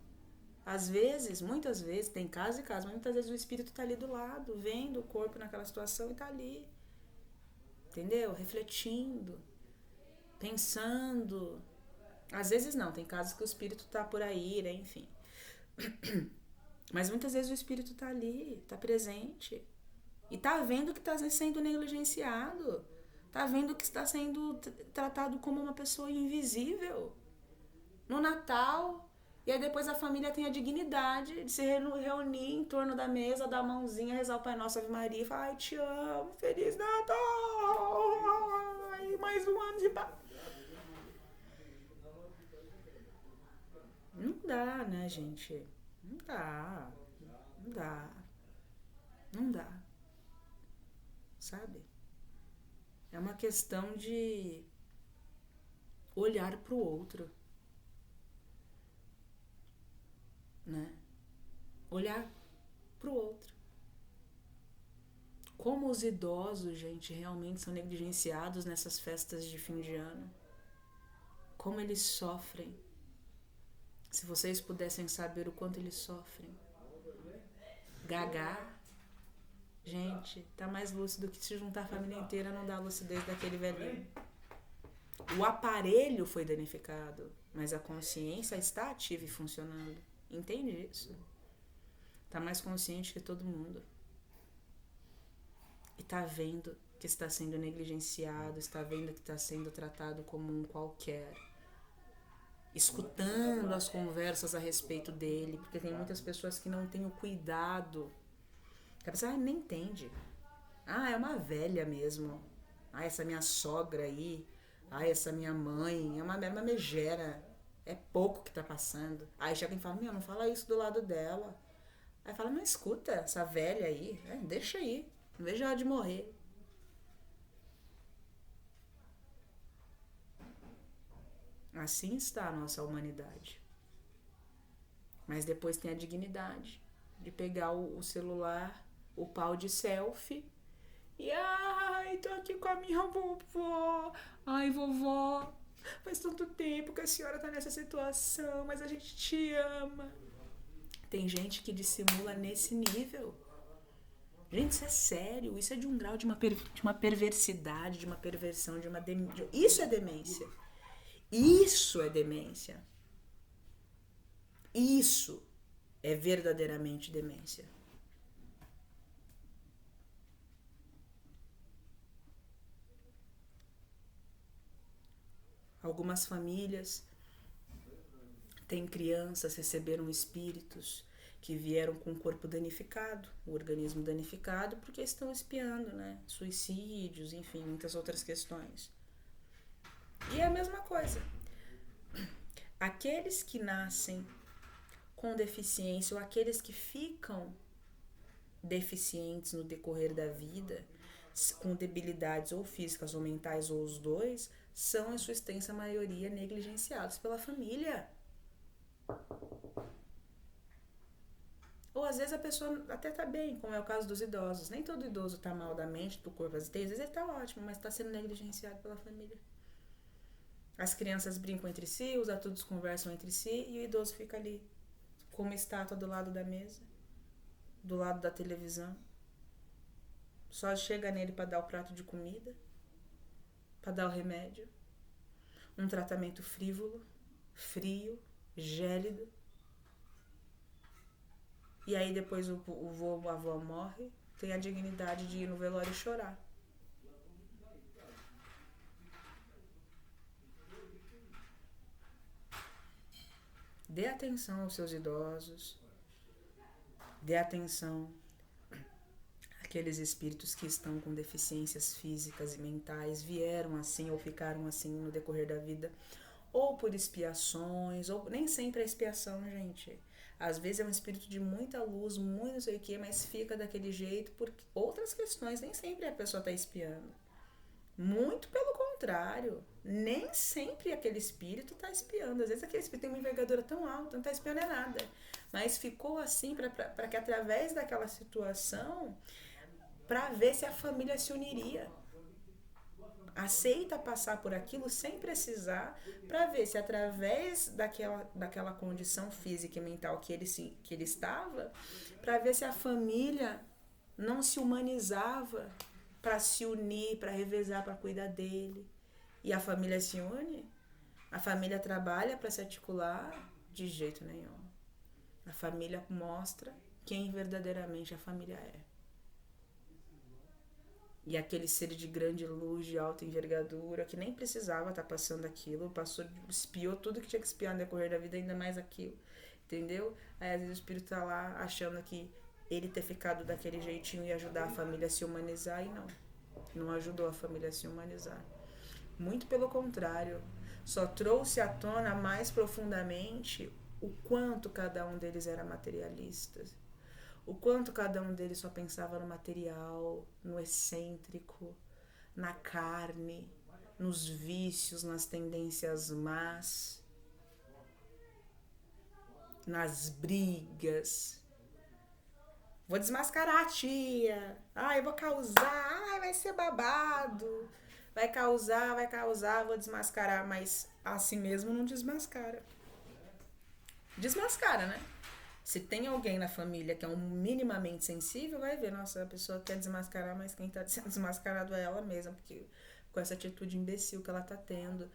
Às vezes, muitas vezes, tem casos e casos, mas muitas vezes o espírito tá ali do lado, vendo o corpo naquela situação e tá ali. Entendeu? Refletindo, pensando. Às vezes não, tem casos que o espírito tá por aí, né? Enfim. Mas muitas vezes o espírito tá ali, tá presente. E tá vendo que tá sendo negligenciado. Tá vendo que está sendo tratado como uma pessoa invisível no Natal. E aí depois a família tem a dignidade de se reunir em torno da mesa, dar a mãozinha, rezar o Pai Nosso, Ave Maria e falar: ai, te amo, Feliz Natal, ai, mais um ano de paz. Não dá, né, gente? Não dá. Não dá. Não dá. Sabe? É uma questão de olhar pro outro, né? Olhar pro outro. Como os idosos, gente, realmente são negligenciados nessas festas de fim de ano. Como eles sofrem. Se vocês pudessem saber o quanto eles sofrem. Gagá, gente, tá mais lúcido que se juntar a família inteira não dá a lucidez daquele velhinho. O aparelho foi danificado, mas a consciência está ativa e funcionando. Entende isso? Tá mais consciente que todo mundo. E tá vendo que está sendo negligenciado, está vendo que está sendo tratado como um qualquer. Escutando as conversas a respeito dele, porque tem muitas pessoas que não têm o cuidado. Que a pessoa nem entende. Ah, é uma velha mesmo. Ah, essa minha sogra aí. Ah, essa minha mãe. É uma megera. É pouco que tá passando. Aí chega e fala: meu, não fala isso do lado dela. Aí fala: não, escuta essa velha aí. Deixa aí. Não vejo ela de morrer. Assim está a nossa humanidade. Mas depois tem a dignidade de pegar o celular, o pau de selfie e ai, tô aqui com a minha vovó. Ai, vovó, faz tanto tempo que a senhora tá nessa situação, mas a gente te ama. Tem gente que dissimula nesse nível. Gente, isso é sério. Isso é de um grau de uma perversidade, de uma perversão, de uma isso é demência. Isso é demência. Isso é verdadeiramente demência. Algumas famílias têm crianças, receberam espíritos que vieram com o corpo danificado, o organismo danificado, porque estão espiando, né? Suicídios, enfim, muitas outras questões. E é a mesma coisa. Aqueles que nascem com deficiência ou aqueles que ficam deficientes no decorrer da vida, com debilidades ou físicas ou mentais ou os dois, são em sua extensa maioria negligenciados pela família. Ou às vezes a pessoa até tá bem, como é o caso dos idosos. Nem todo idoso tá mal da mente, do corpo, às vezes ele tá ótimo, mas tá sendo negligenciado pela família. As crianças brincam entre si, os adultos conversam entre si e o idoso fica ali, como estátua do lado da mesa, do lado da televisão. Só chega nele para dar o prato de comida, para dar o remédio. Um tratamento frívolo, frio, gélido. E aí depois o vô ou a avó morre, tem a dignidade de ir no velório e chorar. Dê atenção aos seus idosos. Dê atenção àqueles espíritos que estão com deficiências físicas e mentais, vieram assim ou ficaram assim no decorrer da vida, ou por expiações, ou nem sempre é expiação, gente. Às vezes é um espírito de muita luz, muito não sei o que, mas fica daquele jeito por outras questões. Nem sempre a pessoa está espiando. Muito pelo contrário. Nem sempre aquele espírito está espiando. Às vezes aquele espírito tem uma envergadura tão alta, não está espiando é nada. Mas ficou assim para que através daquela situação, para ver se a família se uniria. Aceita passar por aquilo sem precisar, para ver se através daquela condição física e mental que ele estava, para ver se a família não se humanizava para se unir, para revezar, para cuidar dele. E a família se une? A família trabalha para se articular? De jeito nenhum. A família mostra quem verdadeiramente a família é. E aquele ser de grande luz, de alta envergadura, que nem precisava estar passando aquilo, passou, espiou tudo que tinha que espiar no decorrer da vida, ainda mais aquilo, entendeu? Aí às vezes o espírito tá lá achando que ele ter ficado daquele jeitinho ia ajudar a família a se humanizar, e não ajudou a família a se humanizar. Muito pelo contrário, só trouxe à tona mais profundamente o quanto cada um deles era materialista, o quanto cada um deles só pensava no material, no excêntrico, na carne, nos vícios, nas tendências más, nas brigas. Vou desmascarar a tia. Ai, vou causar. Ai, vai ser babado. Vai causar, vou desmascarar. Mas a si mesmo não desmascara. Desmascara, né? Se tem alguém na família que é um minimamente sensível, vai ver, nossa, a pessoa quer desmascarar, mas quem tá sendo desmascarado é ela mesma, porque com essa atitude imbecil que ela tá tendo,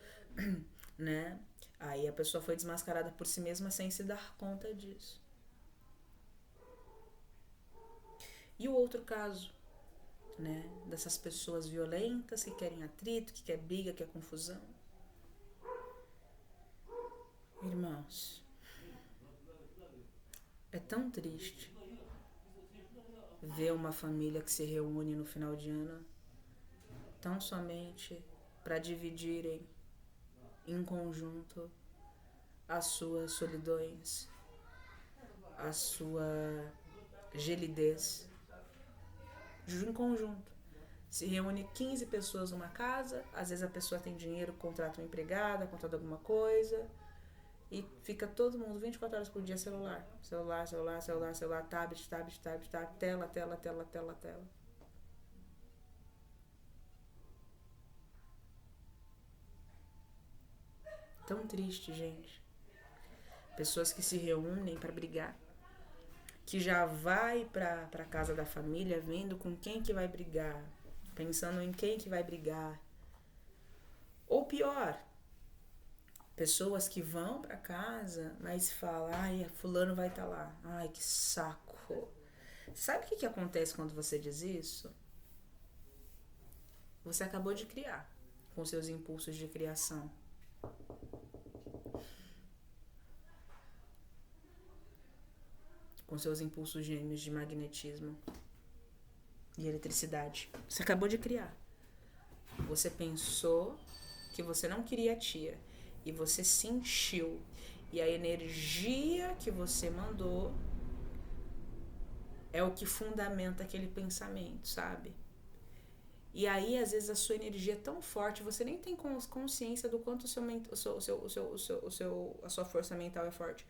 né? Aí a pessoa foi desmascarada por si mesma sem se dar conta disso. E o outro caso, né? Dessas pessoas violentas que querem atrito, que quer briga, que quer confusão. Irmãos, é tão triste ver uma família que se reúne no final de ano tão somente para dividirem em conjunto as suas solidões, a sua gelidez, em conjunto. Se reúne 15 pessoas numa casa, às vezes a pessoa tem dinheiro, contrata uma empregada, contrata alguma coisa, e fica todo mundo 24 horas por dia celular, tablet, tela. Tão triste, gente. Pessoas que se reúnem para brigar, que já vai pra casa da família vendo com quem que vai brigar, pensando em quem que vai brigar. Ou pior, pessoas que vão pra casa, mas falam, ai, fulano vai estar lá. Ai, que saco. Sabe o que acontece quando você diz isso? Você acabou de criar, com seus impulsos de criação. Com seus impulsos gêmeos de magnetismo e eletricidade. Você acabou de criar. Você pensou que você não queria a tia e você sentiu. E a energia que você mandou é o que fundamenta aquele pensamento, sabe? E aí, às vezes, a sua energia é tão forte, você nem tem consciência do quanto a sua força mental é forte.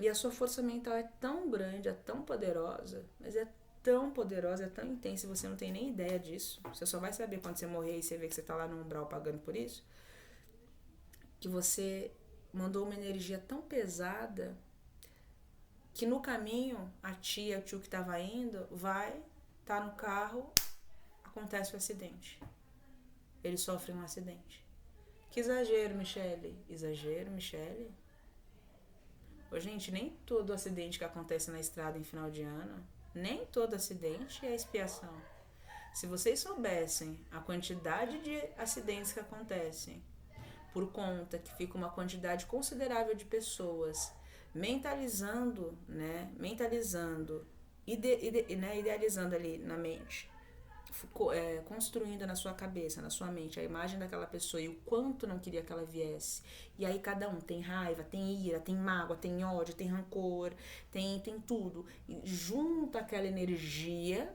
E a sua força mental é tão grande, é tão poderosa, mas é tão poderosa, é tão intensa, e você não tem nem ideia disso. Você só vai saber quando você morrer e você vê que você tá lá no umbral pagando por isso. Que você mandou uma energia tão pesada que no caminho, a tia, o tio que tava indo, tá no carro, acontece o acidente. Ele sofre um acidente. Que exagero, Michele. Exagero, Michele? Ô, gente, nem todo acidente que acontece na estrada em final de ano, nem todo acidente é expiação. Se vocês soubessem a quantidade de acidentes que acontecem por conta que fica uma quantidade considerável de pessoas mentalizando, né? Idealizando ali na mente, construindo na sua cabeça, na sua mente, a imagem daquela pessoa e o quanto não queria que ela viesse. E aí cada um tem raiva, tem ira, tem mágoa, tem ódio, tem rancor, tem tudo. E junta aquela energia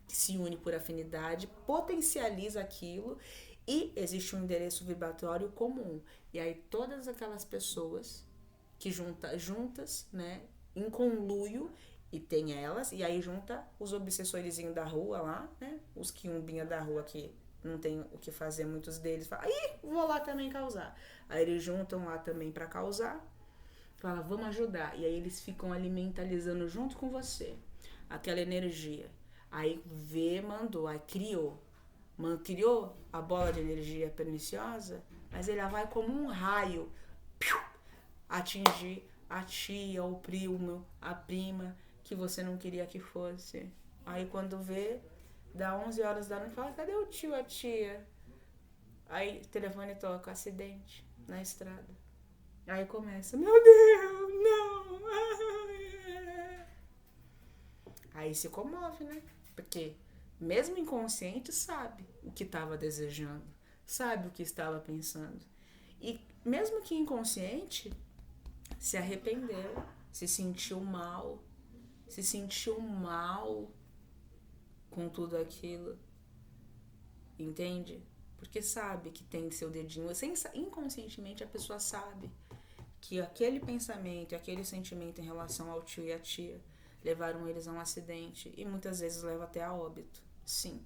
que se une por afinidade, potencializa aquilo e existe um endereço vibratório comum. E aí todas aquelas pessoas que juntas, né, em conluio, e tem elas, e aí junta os obsessorizinhos da rua lá, né? Os quiumbinha da rua que não tem o que fazer, muitos deles falam, vou lá também causar. Aí eles juntam lá também pra causar, falam, vamos ajudar. E aí eles ficam ali mentalizando junto com você aquela energia. Aí mandou, aí criou a bola de energia perniciosa, mas ele vai como um raio atingir a tia, o primo, a prima, que você não queria que fosse. Aí quando Dá 11 horas da noite, fala, cadê o tio, a tia? Aí o telefone toca, acidente na estrada. Aí começa, meu Deus, não. Aí se comove, né? Porque mesmo inconsciente sabe o que estava desejando, sabe o que estava pensando. E mesmo que inconsciente, se arrependeu, se sentiu mal com tudo aquilo, entende? Porque sabe que tem seu dedinho, inconscientemente a pessoa sabe que aquele pensamento, aquele sentimento em relação ao tio e à tia levaram eles a um acidente e muitas vezes leva até a óbito. Sim.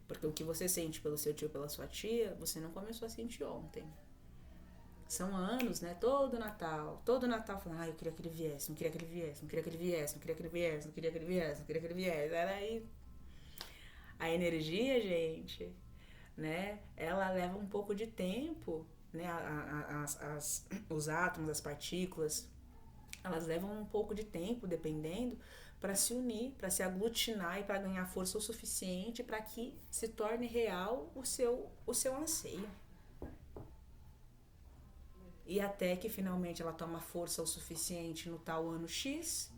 Porque o que você sente pelo seu tio e pela sua tia, você não começou a sentir ontem. São anos, né? Todo Natal falando, eu queria que ele viesse, não queria que ele viesse, não queria que ele viesse, não queria que ele viesse, não queria que ele viesse, não queria que ele viesse. Era aí. A energia, gente, né? Ela leva um pouco de tempo, né? Os átomos, as partículas, elas levam um pouco de tempo, dependendo, para se unir, para se aglutinar e para ganhar força o suficiente para que se torne real o seu anseio. E até que finalmente ela toma força o suficiente no tal ano X.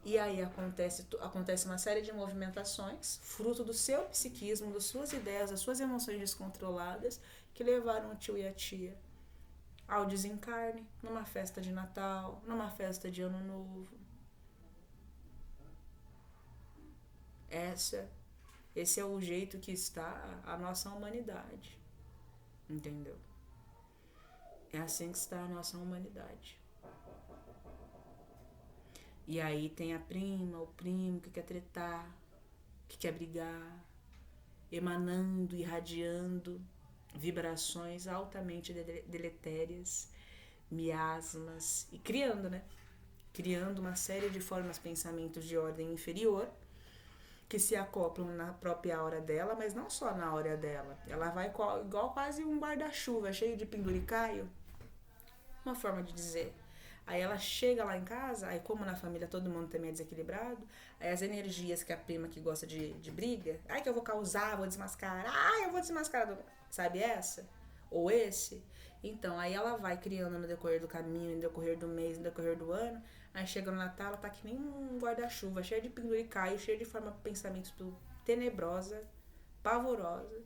E aí acontece uma série de movimentações, fruto do seu psiquismo, das suas ideias, das suas emoções descontroladas, que levaram o tio e a tia ao desencarne, numa festa de Natal, numa festa de Ano Novo. Esse é o jeito que está a nossa humanidade. Entendeu? É assim que está a nossa humanidade. E aí tem a prima, o primo que quer tretar, que quer brigar, emanando, irradiando vibrações altamente deletérias, miasmas, e criando, né? Criando uma série de formas, pensamentos de ordem inferior, que se acoplam na própria aura dela, mas não só na aura dela. Ela vai igual quase um guarda-chuva, cheio de penduricaio, uma forma de dizer. Aí ela chega lá em casa, aí como na família todo mundo também é desequilibrado, aí as energias que a prima que gosta de briga, ai que eu vou causar, vou desmascarar, eu vou desmascarar, sabe essa? Ou esse? Então, aí ela vai criando no decorrer do caminho, no decorrer do mês, no decorrer do ano, aí chega no Natal, ela tá que nem um guarda-chuva, cheia de penduricaio, cheia de forma de pensamentos tenebrosa, pavorosa,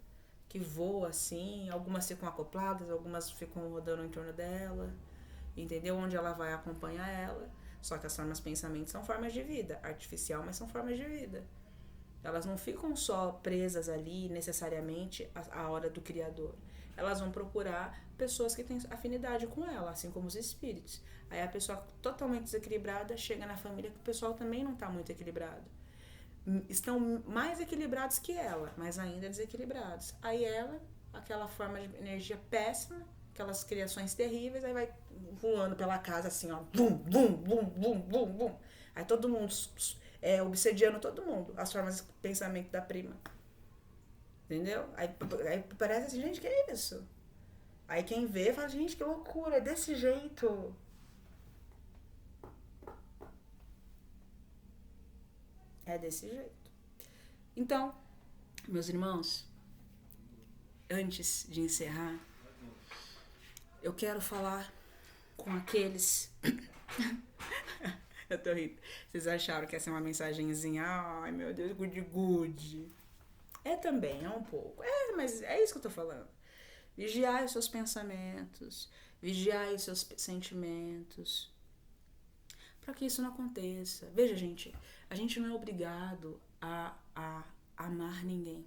que voa assim, algumas ficam acopladas, algumas ficam rodando em torno dela, entendeu? Onde ela vai acompanhar ela. Só que as formas de pensamento são formas de vida, artificial, mas são formas de vida. Elas não ficam só presas ali necessariamente à hora do Criador. Elas vão procurar pessoas que têm afinidade com ela, assim como os espíritos. Aí a pessoa totalmente desequilibrada chega na família que o pessoal também não está muito equilibrado. Estão mais equilibrados que ela, mas ainda desequilibrados. Aí ela, aquela forma de energia péssima, aquelas criações terríveis, aí vai voando pela casa assim, ó, bum, bum, bum, bum, bum, bum. Aí todo mundo obsediando todo mundo, as formas de pensamento da prima. Entendeu? Aí parece assim, gente, que é isso? Aí quem vê fala, gente, que loucura, é desse jeito. É desse jeito. Então, meus irmãos, antes de encerrar, eu quero falar com aqueles... Eu tô rindo. Vocês acharam que ia ser uma mensagenzinha? Ai, meu Deus, good. É também, é um pouco. Mas é isso que eu tô falando. Vigiai os seus pensamentos, vigiai os seus sentimentos, para que isso não aconteça. Veja, gente, a gente não é obrigado a amar ninguém,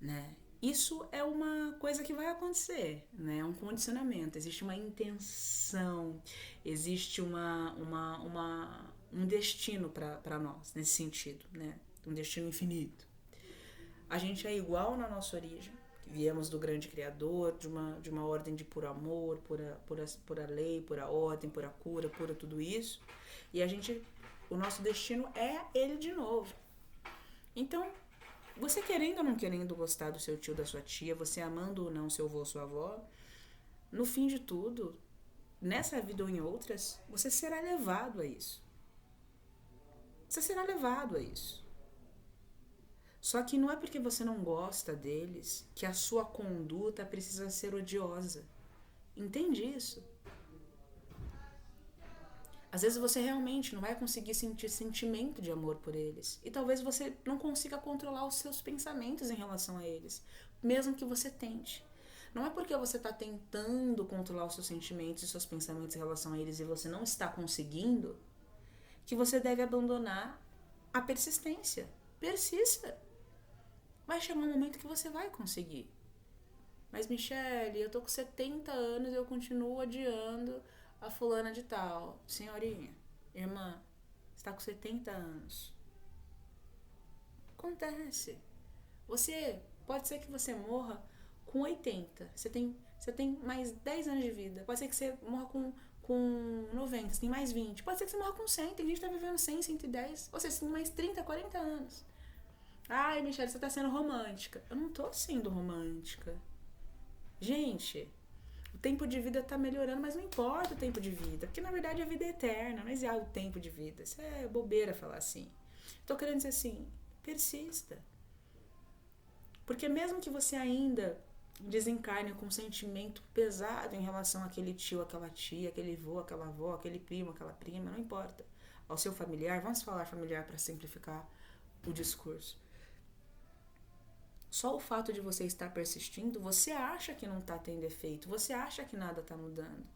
né? Isso é uma coisa que vai acontecer, né? É um condicionamento, existe uma intenção, existe um destino para nós, nesse sentido, né? Um destino infinito. A gente é igual na nossa origem, viemos do grande Criador, de uma ordem de puro amor, pura lei, pura ordem, pura cura, pura tudo isso. E o nosso destino é ele de novo. Então, você querendo ou não querendo gostar do seu tio, da sua tia, você amando ou não seu avô ou sua avó, no fim de tudo, nessa vida ou em outras, você será levado a isso. Você será levado a isso. Só que não é porque você não gosta deles que a sua conduta precisa ser odiosa. Entende isso? Às vezes você realmente não vai conseguir sentir sentimento de amor por eles. E talvez você não consiga controlar os seus pensamentos em relação a eles, mesmo que você tente. Não é porque você está tentando controlar os seus sentimentos e seus pensamentos em relação a eles e você não está conseguindo, que você deve abandonar a persistência. Persista. Vai chegar um momento que você vai conseguir. Mas, Michele, eu tô com 70 anos e eu continuo adiando a fulana de tal. Senhorinha, irmã, você tá com 70 anos. Acontece. Pode ser que você morra com 80. Você tem mais 10 anos de vida. Pode ser que você morra com 90, você tem mais 20. Pode ser que você morra com 100. Tem gente que tá vivendo 100, 110. Ou seja, você tem mais 30, 40 anos. Ai, Michelle, você tá sendo romântica. Eu não tô sendo romântica. Gente, o tempo de vida tá melhorando, mas não importa o tempo de vida. Porque, na verdade, a vida é eterna. Não existe o tempo de vida. Isso é bobeira falar assim. Tô querendo dizer assim, persista. Porque mesmo que você ainda desencarne com um sentimento pesado em relação àquele tio, aquela tia, aquele vô, aquela avó, aquele primo, aquela prima, não importa. Ao seu familiar, vamos falar familiar para simplificar o discurso. Só o fato de você estar persistindo, você acha que não está tendo efeito, você acha que nada está mudando,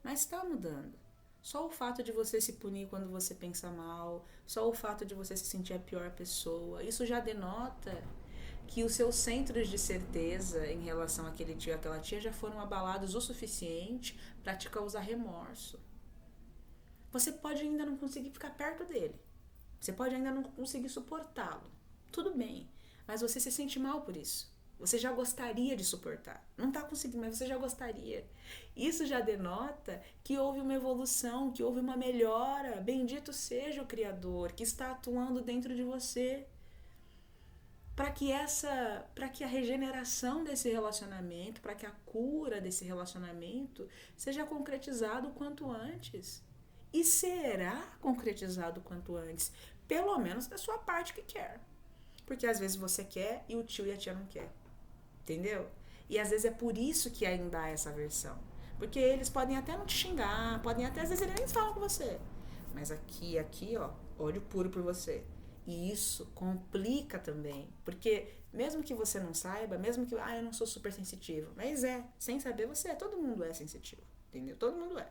mas está mudando. Só o fato de você se punir quando você pensa mal, só o fato de você se sentir a pior pessoa, isso já denota que os seus centros de certeza em relação àquele tio e àquela tia já foram abalados o suficiente para te causar remorso. Você pode ainda não conseguir ficar perto dele, você pode ainda não conseguir suportá-lo, tudo bem, mas você se sente mal por isso. Você já gostaria de suportar. Não está conseguindo, mas você já gostaria. Isso já denota que houve uma evolução, que houve uma melhora. Bendito seja o Criador que está atuando dentro de você. Para que a regeneração desse relacionamento, para que a cura desse relacionamento seja concretizado o quanto antes. E será concretizado o quanto antes. Pelo menos da sua parte que quer. Porque às vezes você quer e o tio e a tia não quer. Entendeu? E às vezes é por isso que ainda há essa versão. Porque eles podem até não te xingar, podem até, às vezes eles nem falam com você. Mas aqui, ó, ódio puro por você. E isso complica também. Porque mesmo que você não saiba, mesmo que, eu não sou super sensitivo. Mas sem saber você é, todo mundo é sensitivo. Entendeu? Todo mundo é.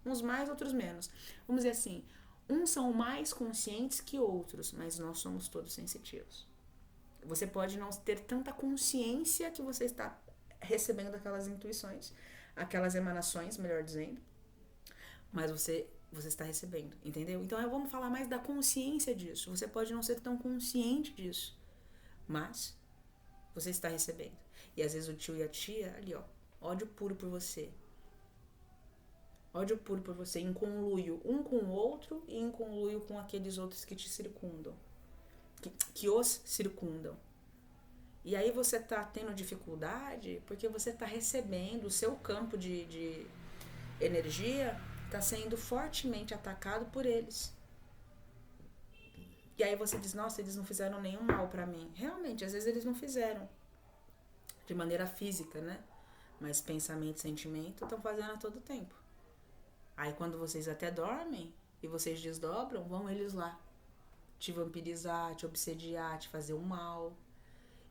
Uns mais, outros menos. Vamos dizer assim, uns são mais conscientes que outros, mas nós somos todos sensitivos. Você pode não ter tanta consciência que você está recebendo aquelas intuições, aquelas emanações, melhor dizendo, mas você está recebendo, entendeu? Então vamos falar mais da consciência disso. Você pode não ser tão consciente disso, mas você está recebendo. E às vezes o tio e a tia, ali ó, ódio puro por você. Ódio puro por você, em conluio um com o outro e em conluio com aqueles outros que te circundam. Que os circundam. E aí você tá tendo dificuldade porque você tá recebendo, o seu campo de energia tá sendo fortemente atacado por eles. E aí você diz, nossa, eles não fizeram nenhum mal pra mim. Realmente, às vezes eles não fizeram. De maneira física, né? Mas pensamento e sentimento estão fazendo a todo tempo. Aí quando vocês até dormem e vocês desdobram, vão eles lá. Te vampirizar, te obsediar, te fazer o mal.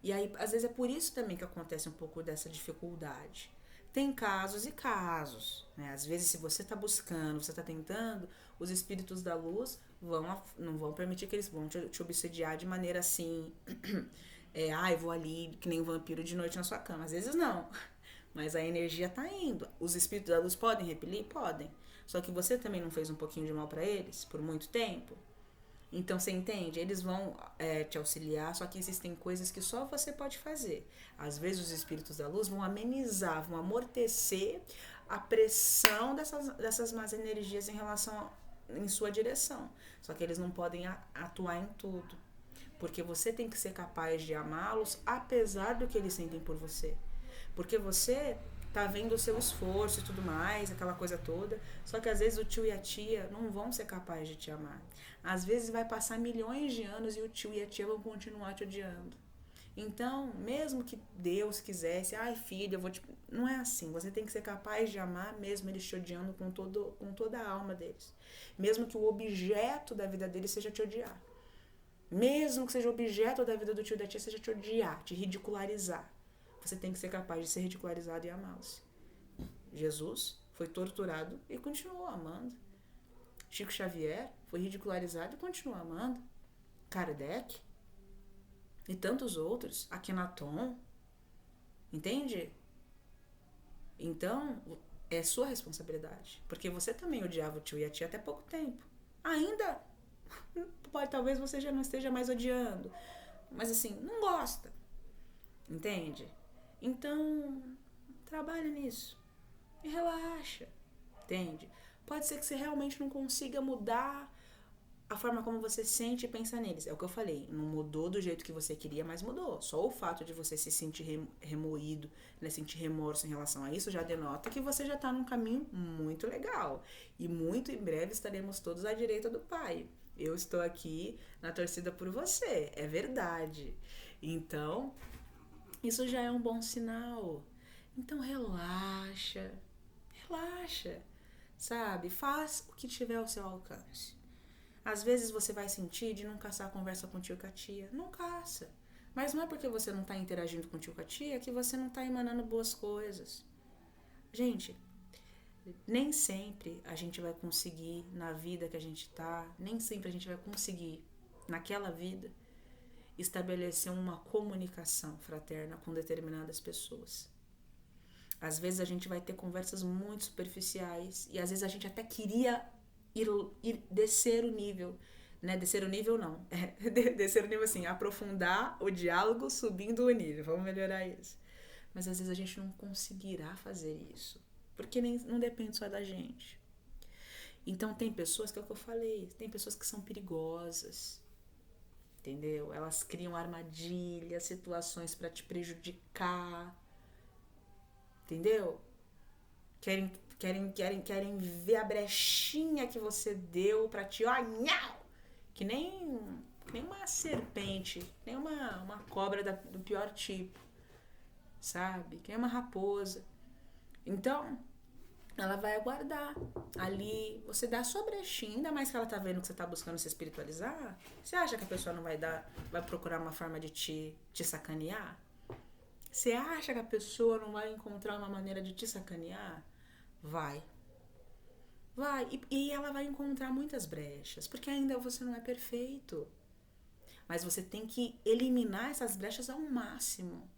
E aí, às vezes é por isso também que acontece um pouco dessa dificuldade. Tem casos e casos, né? Às vezes, se você está buscando, você está tentando, os espíritos da luz não vão permitir que eles vão te obsediar de maneira assim, eu vou ali que nem um vampiro de noite na sua cama. Às vezes não, mas a energia tá indo. Os espíritos da luz podem repelir? Podem. Só que você também não fez um pouquinho de mal para eles por muito tempo? Então, você entende? Eles vão te auxiliar, só que existem coisas que só você pode fazer. Às vezes, os espíritos da luz vão amenizar, vão amortecer a pressão dessas más energias em sua direção. Só que eles não podem atuar em tudo. Porque você tem que ser capaz de amá-los, apesar do que eles sentem por você. Porque você tá vendo o seu esforço e tudo mais, aquela coisa toda. Só que às vezes o tio e a tia não vão ser capazes de te amar. Às vezes vai passar milhões de anos e o tio e a tia vão continuar te odiando. Então, mesmo que Deus quisesse, ai filho, eu vou te... Não é assim. Você tem que ser capaz de amar mesmo eles te odiando com toda a alma deles. Mesmo que o objeto da vida deles seja te odiar. Mesmo que seja objeto da vida do tio e da tia, seja te odiar, te ridicularizar. Você tem que ser capaz de ser ridicularizado e amá-los. Jesus foi torturado e continuou amando. Chico Xavier foi ridicularizado e continuou amando. Kardec e tantos outros. Akhenaton. Entende? Então, é sua responsabilidade. Porque você também odiava o tio e a tia até pouco tempo. Ainda talvez você já não esteja mais odiando. Mas assim, não gosta. Entende? Então, trabalha nisso. E relaxa. Entende? Pode ser que você realmente não consiga mudar a forma como você sente e pensa neles. É o que eu falei. Não mudou do jeito que você queria, mas mudou. Só o fato de você se sentir remoído, né, sentir remorso em relação a isso, já denota que você já está num caminho muito legal. E muito em breve estaremos todos à direita do Pai. Eu estou aqui na torcida por você. É verdade. Então, isso já é um bom sinal. Então, relaxa. Relaxa. Sabe? Faz o que tiver ao seu alcance. Às vezes você vai sentir de não caçar a conversa com o tio e com a tia. Não caça. Mas não é porque você não está interagindo com o tio e com a tia que você não está emanando boas coisas. Gente, nem sempre a gente vai conseguir na vida que a gente está, nem sempre a gente vai conseguir naquela vida estabelecer uma comunicação fraterna com determinadas pessoas. Às vezes a gente vai ter conversas muito superficiais e às vezes a gente até queria ir descer o nível, né? Descer o nível não, descer o nível assim, aprofundar o diálogo subindo o nível, vamos melhorar isso. Mas às vezes a gente não conseguirá fazer isso, porque não depende só da gente. Então tem pessoas, que é o que eu falei, tem pessoas que são perigosas, entendeu? Elas criam armadilhas, situações para te prejudicar, entendeu? Querem ver a brechinha que você deu pra te... Que nem uma serpente, nem uma cobra do pior tipo, sabe? Que nem uma raposa. Então, ela vai aguardar. Ali, você dá a sua brechinha, ainda mais que ela tá vendo que você tá buscando se espiritualizar. Você acha que a pessoa não vai procurar uma forma de te sacanear? Você acha que a pessoa não vai encontrar uma maneira de te sacanear? Vai. E ela vai encontrar muitas brechas, porque ainda você não é perfeito. Mas você tem que eliminar essas brechas ao máximo.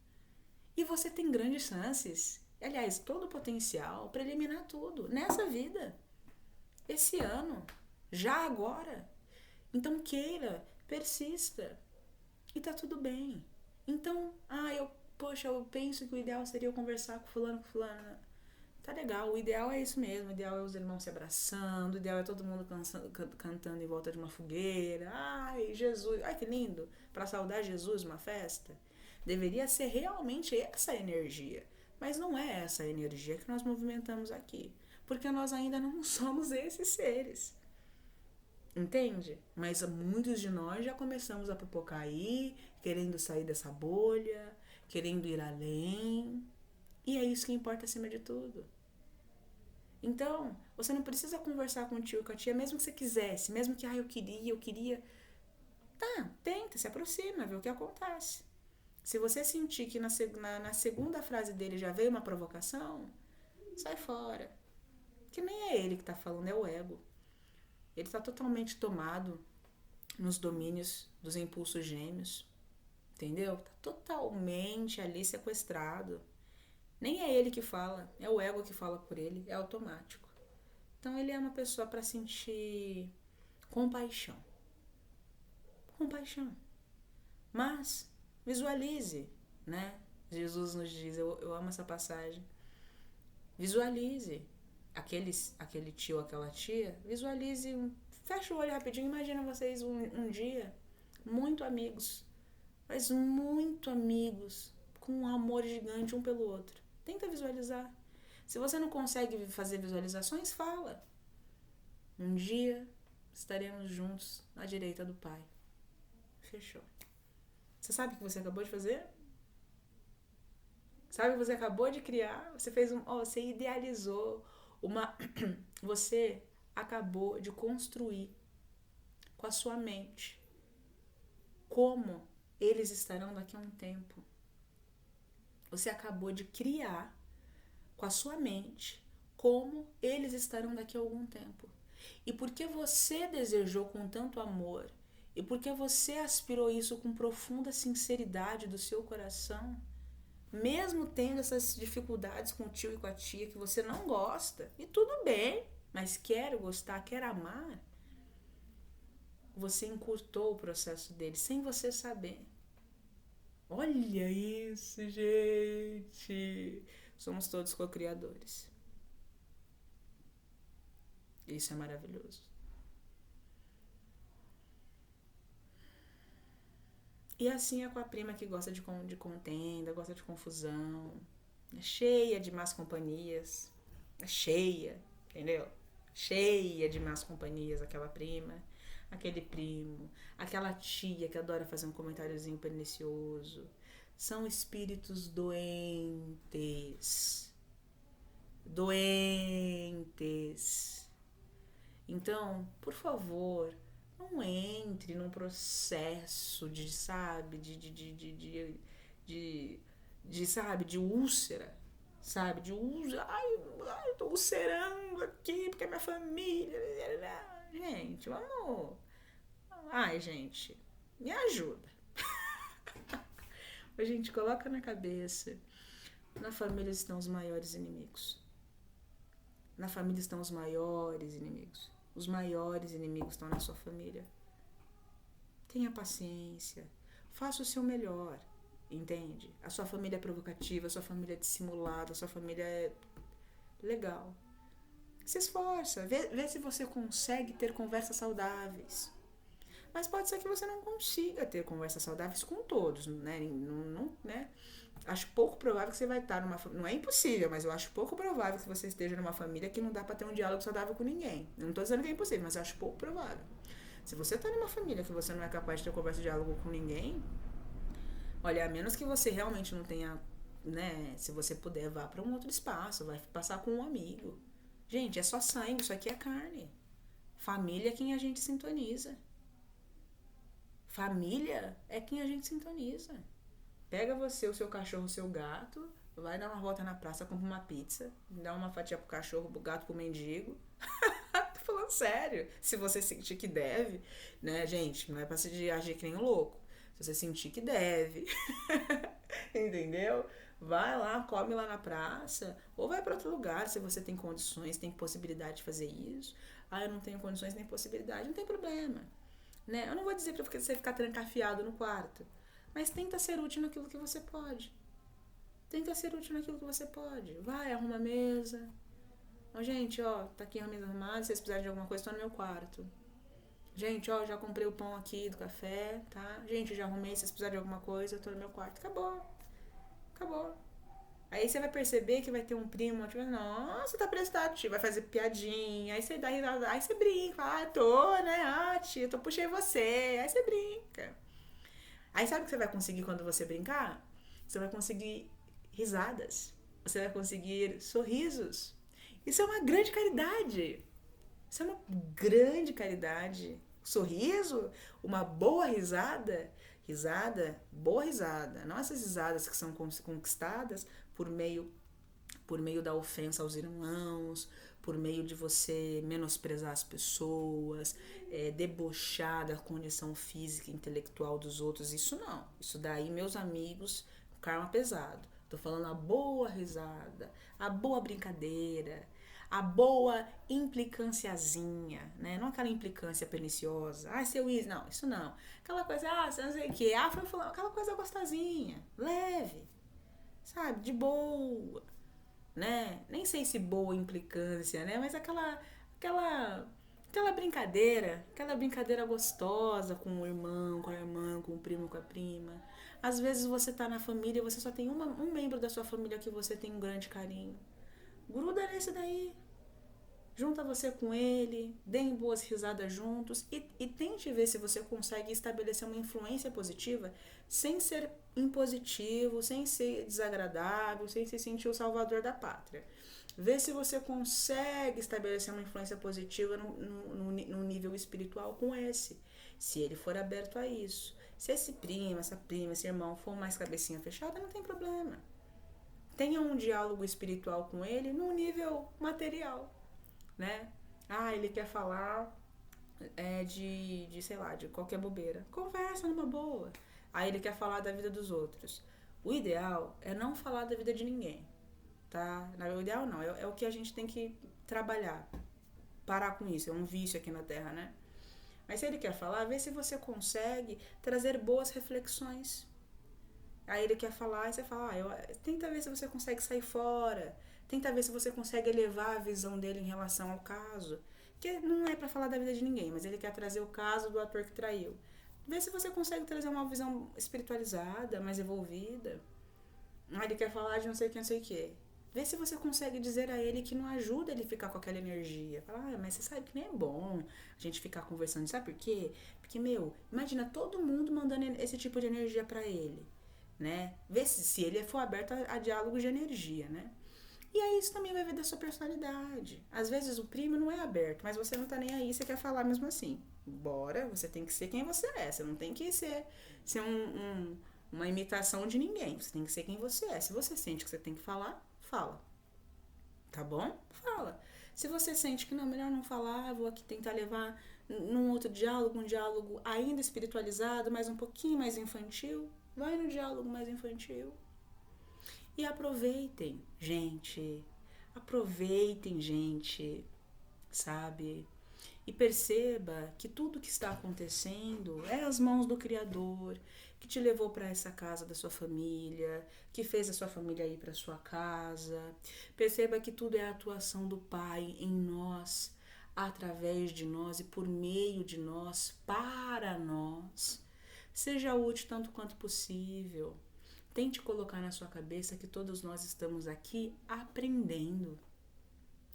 E você tem grandes chances, aliás, todo o potencial para eliminar tudo nessa vida, esse ano, já agora. Então queira, persista e tá tudo bem. Então, eu penso que o ideal seria eu conversar com fulano, com fulana. Tá legal, o ideal é isso mesmo, o ideal é os irmãos se abraçando, o ideal é todo mundo cantando em volta de uma fogueira. Ai, Jesus, ai que lindo, para saudar Jesus uma festa. Deveria ser realmente essa energia, mas não é essa energia que nós movimentamos aqui, porque nós ainda não somos esses seres. Entende? Mas muitos de nós já começamos a pipocar aí, querendo sair dessa bolha, querendo ir além. E é isso que importa acima de tudo. Então, você não precisa conversar com o tio e com a tia, mesmo que você quisesse, mesmo que, eu queria. Tá, tenta, se aproxima, vê o que acontece. Se você sentir que na segunda frase dele já veio uma provocação, sai fora. Que nem é ele que tá falando, é o ego. Ele tá totalmente tomado nos domínios dos impulsos gêmeos. Entendeu? Tá totalmente ali sequestrado. Nem é ele que fala, é o ego que fala por ele, é automático. Então ele é uma pessoa para sentir compaixão. Compaixão. Mas visualize, né? Jesus nos diz, eu amo essa passagem. Visualize aquele tio, aquela tia, visualize, fecha o olho rapidinho, imagina vocês um dia muito amigos, mas muito amigos, com um amor gigante um pelo outro. Tenta visualizar. Se você não consegue fazer visualizações, fala. Um dia estaremos juntos à direita do Pai. Fechou. Você sabe o que você acabou de fazer? Sabe o que você acabou de criar? Você fez você idealizou uma. Você acabou de construir com a sua mente como eles estarão daqui a um tempo. Você acabou de criar com a sua mente como eles estarão daqui a algum tempo. E porque você desejou com tanto amor, e porque você aspirou isso com profunda sinceridade do seu coração, mesmo tendo essas dificuldades com o tio e com a tia que você não gosta, e tudo bem, mas quer gostar, quer amar, você encurtou o processo dele sem você saber. Olha isso, gente! Somos todos co-criadores. Isso é maravilhoso. E assim é com a prima que gosta de contenda, gosta de confusão. É cheia de más companhias. É cheia, entendeu? Cheia de más companhias aquela prima, aquele primo, aquela tia que adora fazer um comentáriozinho pernicioso. São espíritos doentes. Doentes. Então, por favor, não entre num processo de, sabe, sabe, de úlcera, sabe, de úlcera. Ai, eu tô ulcerando aqui porque é minha família. Gente, vamos. Ai, gente, me ajuda. A gente coloca na cabeça. Na família estão os maiores inimigos. Na família estão os maiores inimigos. Os maiores inimigos estão na sua família. Tenha paciência. Faça o seu melhor. Entende? A sua família é provocativa, a sua família é dissimulada, a sua família é legal. Se esforça. Vê se você consegue ter conversas saudáveis. Mas pode ser que você não consiga ter conversas saudáveis com todos, né? Não, né? Acho pouco provável que você vai estar numa... Não é impossível, mas eu acho pouco provável que você esteja numa família que não dá pra ter um diálogo saudável com ninguém. Eu não tô dizendo que é impossível, mas eu acho pouco provável. Se você tá numa família que você não é capaz de ter conversa de diálogo com ninguém, olha, a menos que você realmente não tenha, né? Se você puder, vá pra um outro espaço, vai passar com um amigo. Gente, é só sangue, isso aqui é carne. Família é quem a gente sintoniza. Família é quem a gente sintoniza. Pega você, o seu cachorro, o seu gato, vai dar uma volta na praça, compra uma pizza, dá uma fatia pro cachorro, pro gato, pro mendigo. Tô falando sério. Se você sentir que deve, né, gente, não é pra se agir que nem um louco. Se você sentir que deve, entendeu? Vai lá, come lá na praça, ou vai pra outro lugar se você tem condições, tem possibilidade de fazer isso. Ah, eu não tenho condições nem possibilidade, não tem problema. Né? Eu não vou dizer pra você ficar trancafiado no quarto, mas tenta ser útil naquilo que você pode. Tenta ser útil naquilo que você pode. Vai, arruma a mesa. Ó, gente, ó, tá aqui a mesa arrumada, se vocês precisarem de alguma coisa, tô no meu quarto. Gente, ó, já comprei o pão aqui do café, tá? Gente, já arrumei, se vocês precisarem de alguma coisa, eu tô no meu quarto. Acabou. Acabou. Aí você vai perceber que vai ter um primo, tipo, nossa, tá prestado, tio, vai fazer piadinha, aí você dá risada, aí você brinca, tô, né, tia, puxei você, aí você brinca. Aí sabe o que você vai conseguir quando você brincar? Você vai conseguir risadas, você vai conseguir sorrisos. Isso é uma grande caridade. Isso é uma grande caridade. Sorriso, uma boa risada, boa risada. Não essas risadas que são conquistadas por meio da ofensa aos irmãos, por meio de você menosprezar as pessoas, debochar da condição física e intelectual dos outros. Isso não. Isso daí, meus amigos, karma pesado. Tô falando a boa risada, a boa brincadeira, a boa implicânciazinha, né? Não aquela implicância perniciosa. Ah, seu Is, não, isso não. Aquela coisa, você não sei o que. Foi falando, aquela coisa gostosinha, leve, sabe? De boa, né? Nem sei se boa implicância, né? Mas aquela brincadeira gostosa com o irmão, com a irmã, com o primo, com a prima. Às vezes você tá na família e você só tem um membro da sua família que você tem um grande carinho. Gruda nesse daí. Junta você com ele, deem boas risadas juntos e tente ver se você consegue estabelecer uma influência positiva sem ser impositivo, sem ser desagradável, sem se sentir o salvador da pátria. Vê se você consegue estabelecer uma influência positiva no nível espiritual com esse, se ele for aberto a isso. Se esse primo, essa prima, esse irmão for mais cabecinha fechada, não tem problema. Tenha um diálogo espiritual com ele no nível material, né? Ele quer falar sei lá, de qualquer bobeira. Conversa numa boa. Aí ele quer falar da vida dos outros. O ideal é não falar da vida de ninguém, tá? O ideal não, é o que a gente tem que trabalhar. Parar com isso, é um vício aqui na Terra, né? Mas se ele quer falar, vê se você consegue trazer boas reflexões. Aí ele quer falar e você fala, tenta ver se você consegue sair fora. Tenta ver se você consegue elevar a visão dele em relação ao caso. Que não é pra falar da vida de ninguém, mas ele quer trazer o caso do ator que traiu. Vê se você consegue trazer uma visão espiritualizada, mais evolvida. Ele quer falar de não sei o que, não sei o que. Vê se você consegue dizer a ele que não ajuda ele ficar com aquela energia. Fala, mas você sabe que nem é bom a gente ficar conversando. Sabe por quê? Porque, imagina todo mundo mandando esse tipo de energia pra ele, né? Vê se ele for aberto a diálogos de energia, né? E aí isso também vai ver da sua personalidade. Às vezes o primo não é aberto, mas você não tá nem aí, você quer falar mesmo assim. Bora, você tem que ser quem você é. Você não tem que ser uma imitação de ninguém. Você tem que ser quem você é. Se você sente que você tem que falar, fala. Tá bom? Fala. Se você sente que não, melhor não falar, vou aqui tentar levar num outro diálogo, um diálogo ainda espiritualizado, mas um pouquinho mais infantil, vai no diálogo mais infantil. E aproveitem, gente. Aproveitem, gente. Sabe? E perceba que tudo que está acontecendo é as mãos do Criador, que te levou para essa casa da sua família, que fez a sua família ir para sua casa. Perceba que tudo é a atuação do Pai em nós, através de nós e por meio de nós, para nós. Seja útil tanto quanto possível. Tente colocar na sua cabeça que todos nós estamos aqui aprendendo.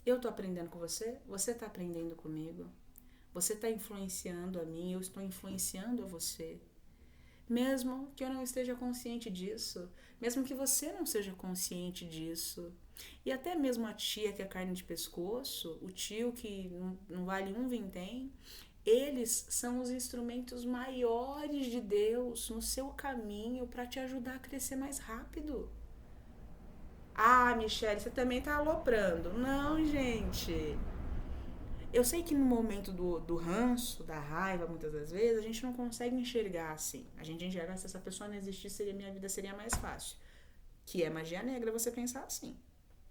Eu estou aprendendo com você, você está aprendendo comigo. Você está influenciando a mim, eu estou influenciando a você. Mesmo que eu não esteja consciente disso, mesmo que você não seja consciente disso, e até mesmo a tia que é carne de pescoço, o tio que não vale um vintém, eles são os instrumentos maiores de Deus no seu caminho para te ajudar a crescer mais rápido. Michele, você também tá aloprando. Não, gente. Eu sei que no momento do ranço, da raiva, muitas das vezes, a gente não consegue enxergar assim. A gente enxerga, se essa pessoa não existisse, minha vida seria mais fácil. Que é magia negra você pensar assim.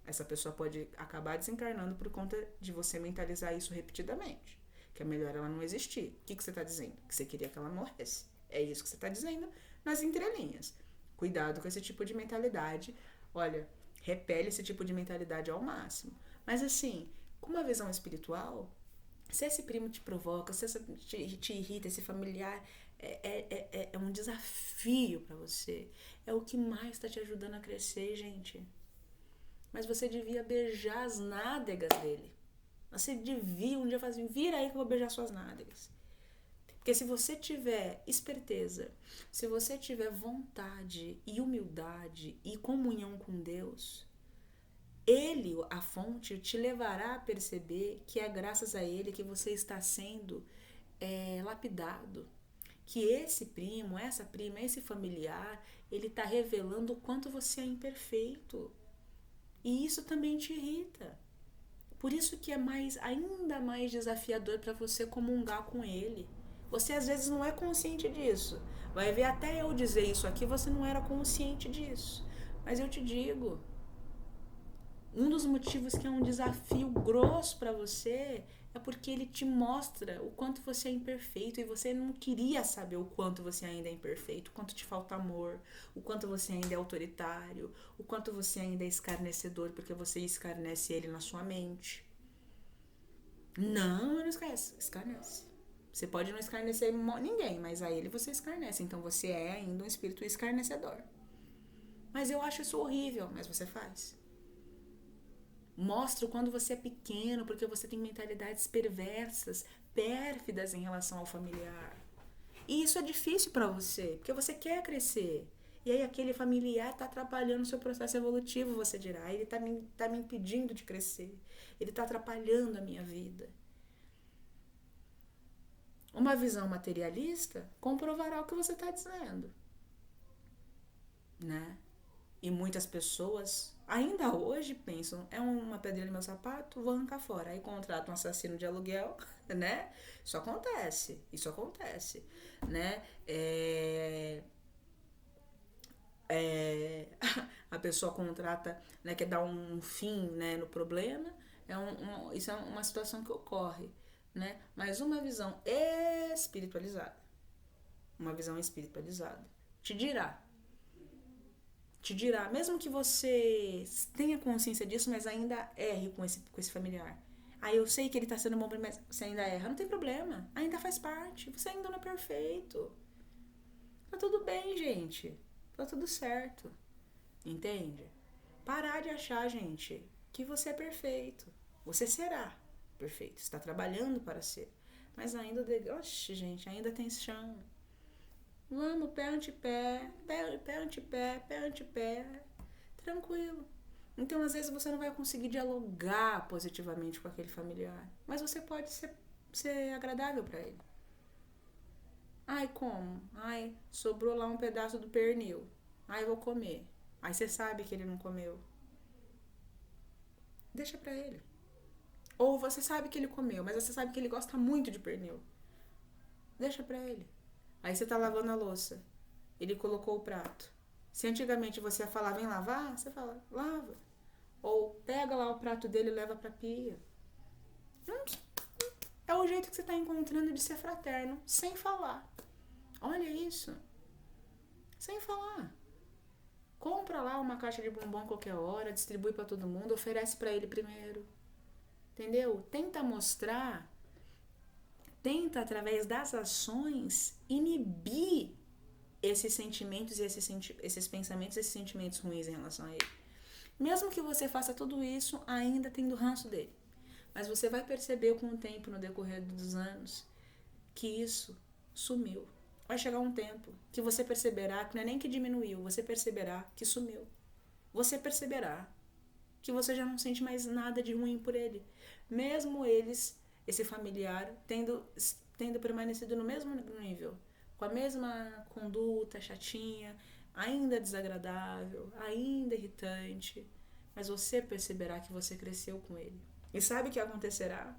Essa pessoa pode acabar desencarnando por conta de você mentalizar isso repetidamente. Que é melhor ela não existir. O que você está dizendo? Que você queria que ela morresse. É isso que você está dizendo nas entrelinhas. Cuidado com esse tipo de mentalidade. Olha, repele esse tipo de mentalidade ao máximo. Mas assim, com uma visão espiritual, se esse primo te provoca, se essa te irrita, esse familiar é um desafio para você. É o que mais está te ajudando a crescer, gente. Mas você devia beijar as nádegas dele. Você devia um dia fazer assim, vira aí que eu vou beijar suas nádegas. Porque se você tiver esperteza, se você tiver vontade e humildade e comunhão com Deus, Ele, a fonte, te levará a perceber que é graças a Ele que você está sendo lapidado. Que esse primo, essa prima, esse familiar, ele está revelando o quanto você é imperfeito. E isso também te irrita. Por isso que é ainda mais desafiador para você comungar com ele. Você às vezes não é consciente disso. Vai ver, até eu dizer isso aqui, você não era consciente disso. Mas eu te digo, um dos motivos que é um desafio grosso para você é porque ele te mostra o quanto você é imperfeito e você não queria saber o quanto você ainda é imperfeito, o quanto te falta amor, o quanto você ainda é autoritário, o quanto você ainda é escarnecedor porque você escarnece ele na sua mente. Não esquece, escarnece. Você pode não escarnecer ninguém, mas a ele você escarnece, então você é ainda um espírito escarnecedor. Mas eu acho isso horrível, mas você faz. Mostra o quando você é pequeno, porque você tem mentalidades perversas, pérfidas em relação ao familiar. E isso é difícil para você, porque você quer crescer. E aí aquele familiar está atrapalhando o seu processo evolutivo, você dirá. Ele tá me impedindo de crescer. Ele está atrapalhando a minha vida. Uma visão materialista comprovará o que você está dizendo, né? E muitas pessoas ainda hoje pensam, é uma pedrinha no meu sapato, vou arrancar fora. Aí contrata um assassino de aluguel, né? Isso acontece, né? A pessoa contrata, né, quer dar um fim, né, no problema. Isso é uma situação que ocorre, né? Mas uma visão espiritualizada, te dirá, mesmo que você tenha consciência disso, mas ainda erre com esse familiar. Aí eu sei que ele tá sendo bom, mas você ainda erra. Não tem problema, ainda faz parte. Você ainda não é perfeito. Tá tudo bem, gente. Tá tudo certo. Entende? Parar de achar, gente, que você é perfeito. Você será perfeito. Está trabalhando para ser. Mas ainda, oxe, gente, ainda tem chão. Vamos, pé ante pé, pé ante pé, pé ante pé. Tranquilo. Então, às vezes, você não vai conseguir dialogar positivamente com aquele familiar. Mas você pode ser agradável para ele. Ai, como? Ai, sobrou lá um pedaço do pernil. Ai, eu vou comer. Aí você sabe que ele não comeu. Deixa pra ele. Ou você sabe que ele comeu, mas você sabe que ele gosta muito de pernil. Deixa pra ele. Aí você tá lavando a louça. Ele colocou o prato. Se antigamente você ia falar, vem lavar, você fala, lava. Ou pega lá o prato dele e leva pra pia. É o jeito que você tá encontrando de ser fraterno, sem falar. Olha isso. Sem falar. Compra lá uma caixa de bombom qualquer hora, distribui para todo mundo, oferece para ele primeiro. Entendeu? Tenta através das ações inibir esses sentimentos e esses pensamentos, esses sentimentos ruins em relação a ele. Mesmo que você faça tudo isso ainda tendo ranço dele. Mas você vai perceber com o tempo, no decorrer dos anos, que isso sumiu. Vai chegar um tempo que você perceberá que não é nem que diminuiu, você perceberá que sumiu. Você perceberá que você já não sente mais nada de ruim por ele. Mesmo esse familiar, tendo permanecido no mesmo nível, com a mesma conduta chatinha, ainda desagradável, ainda irritante, mas você perceberá que você cresceu com ele. E sabe o que acontecerá?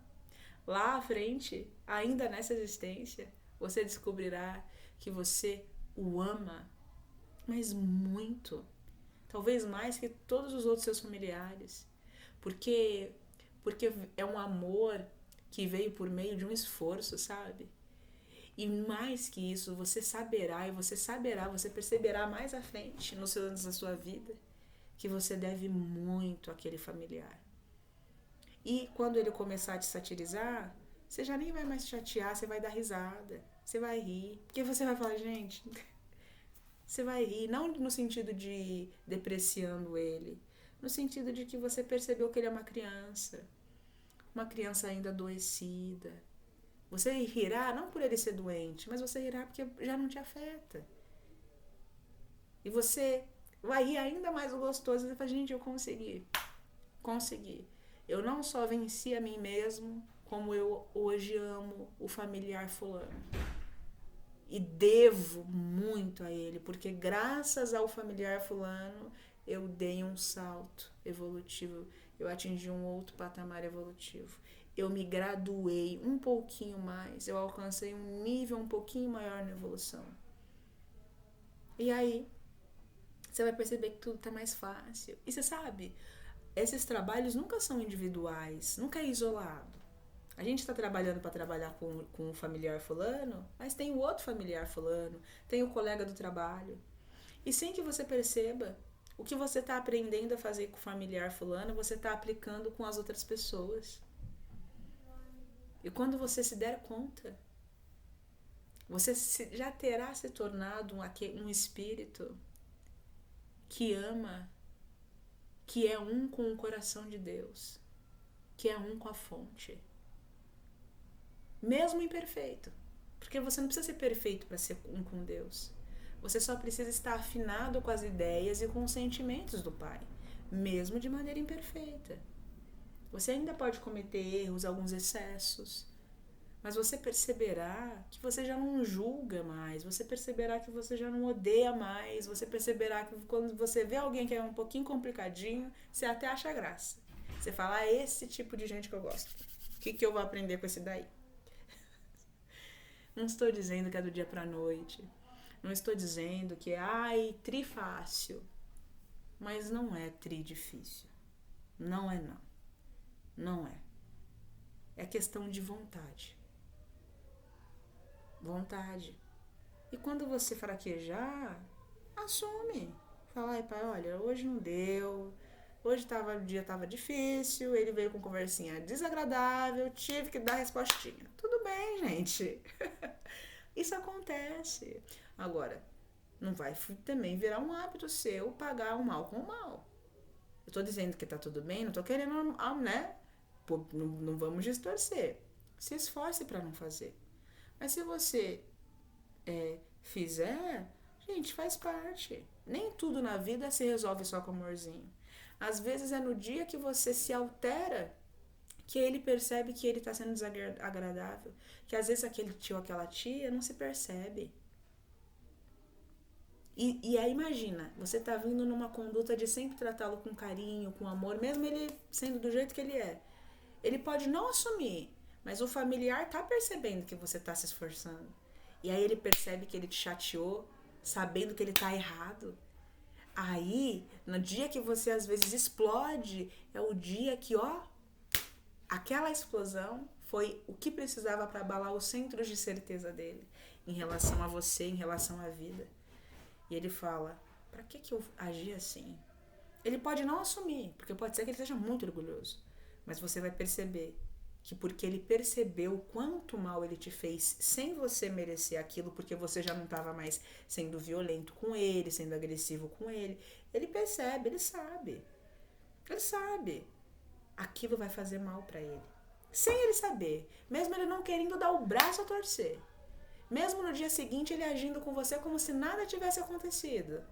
Lá à frente, ainda nessa existência, você descobrirá que você o ama, mas muito. Talvez mais que todos os outros seus familiares. Porque é um amor que veio por meio de um esforço, sabe? E mais que isso, você perceberá mais à frente, nos seus anos da sua vida, que você deve muito àquele familiar. E quando ele começar a te satirizar, você já nem vai mais chatear, você vai dar risada, você vai rir. Porque você vai falar, gente, você vai rir, não no sentido de depreciando ele, no sentido de que você percebeu que ele é uma criança ainda adoecida. Você rirá não por ele ser doente, mas você rirá porque já não te afeta. E você vai rir ainda mais gostoso. Você fala, gente, eu consegui. Eu não só venci a mim mesmo, como eu hoje amo o familiar fulano. E devo muito a ele, porque graças ao familiar fulano eu dei um salto evolutivo, eu atingi um outro patamar evolutivo. Eu me graduei um pouquinho mais, eu alcancei um nível um pouquinho maior na evolução. E aí, você vai perceber que tudo tá mais fácil. E você sabe, esses trabalhos nunca são individuais, nunca é isolado. A gente está trabalhando para trabalhar com o familiar fulano, mas tem o outro familiar fulano, tem o colega do trabalho. E sem que você perceba, o que você está aprendendo a fazer com o familiar fulano, você está aplicando com as outras pessoas. E quando você se der conta, você já terá se tornado um espírito que ama que é um com o coração de Deus, que é um com a fonte. Mesmo imperfeito. Porque você não precisa ser perfeito para ser um com Deus. Você só precisa estar afinado com as ideias e com os sentimentos do Pai, mesmo de maneira imperfeita. Você ainda pode cometer erros, alguns excessos, mas você perceberá que você já não julga mais, você perceberá que você já não odeia mais, você perceberá que quando você vê alguém que é um pouquinho complicadinho, você até acha graça. Você fala, ah, esse tipo de gente que eu gosto. O que eu vou aprender com esse daí? Não estou dizendo que é do dia pra noite. Não estou dizendo que é, ai, tri fácil. Mas não é tri difícil. Não é não. Não é. É questão de vontade. Vontade. E quando você fraquejar, assume. Fala, ai pai, olha, hoje não deu. Hoje o dia tava difícil, ele veio com conversinha desagradável, tive que dar respostinha. Tudo bem, gente. Isso acontece. Agora, não vai também virar um hábito seu pagar o mal com o mal. Eu tô dizendo que tá tudo bem, não tô querendo, né? Não vamos distorcer. Se esforce para não fazer. Mas se você fizer, gente, faz parte. Nem tudo na vida se resolve só com amorzinho. Às vezes é no dia que você se altera que ele percebe que ele está sendo desagradável. Que às vezes aquele tio ou aquela tia não se percebe. E aí imagina, você tá vindo numa conduta de sempre tratá-lo com carinho, com amor, mesmo ele sendo do jeito que ele é. Ele pode não assumir, mas o familiar tá percebendo que você tá se esforçando. E aí ele percebe que ele te chateou, sabendo que ele tá errado. Aí, no dia que você às vezes explode, é o dia que, aquela explosão foi o que precisava para abalar os centros de certeza dele em relação a você, em relação à vida. E ele fala, pra que eu agi assim? Ele pode não assumir, porque pode ser que ele seja muito orgulhoso. Mas você vai perceber que porque ele percebeu quanto mal ele te fez sem você merecer aquilo, porque você já não estava mais sendo violento com ele, sendo agressivo com ele, ele percebe, ele sabe. Ele sabe. Aquilo vai fazer mal pra ele. Sem ele saber. Mesmo ele não querendo dar o braço a torcer. Mesmo no dia seguinte ele agindo com você como se nada tivesse acontecido.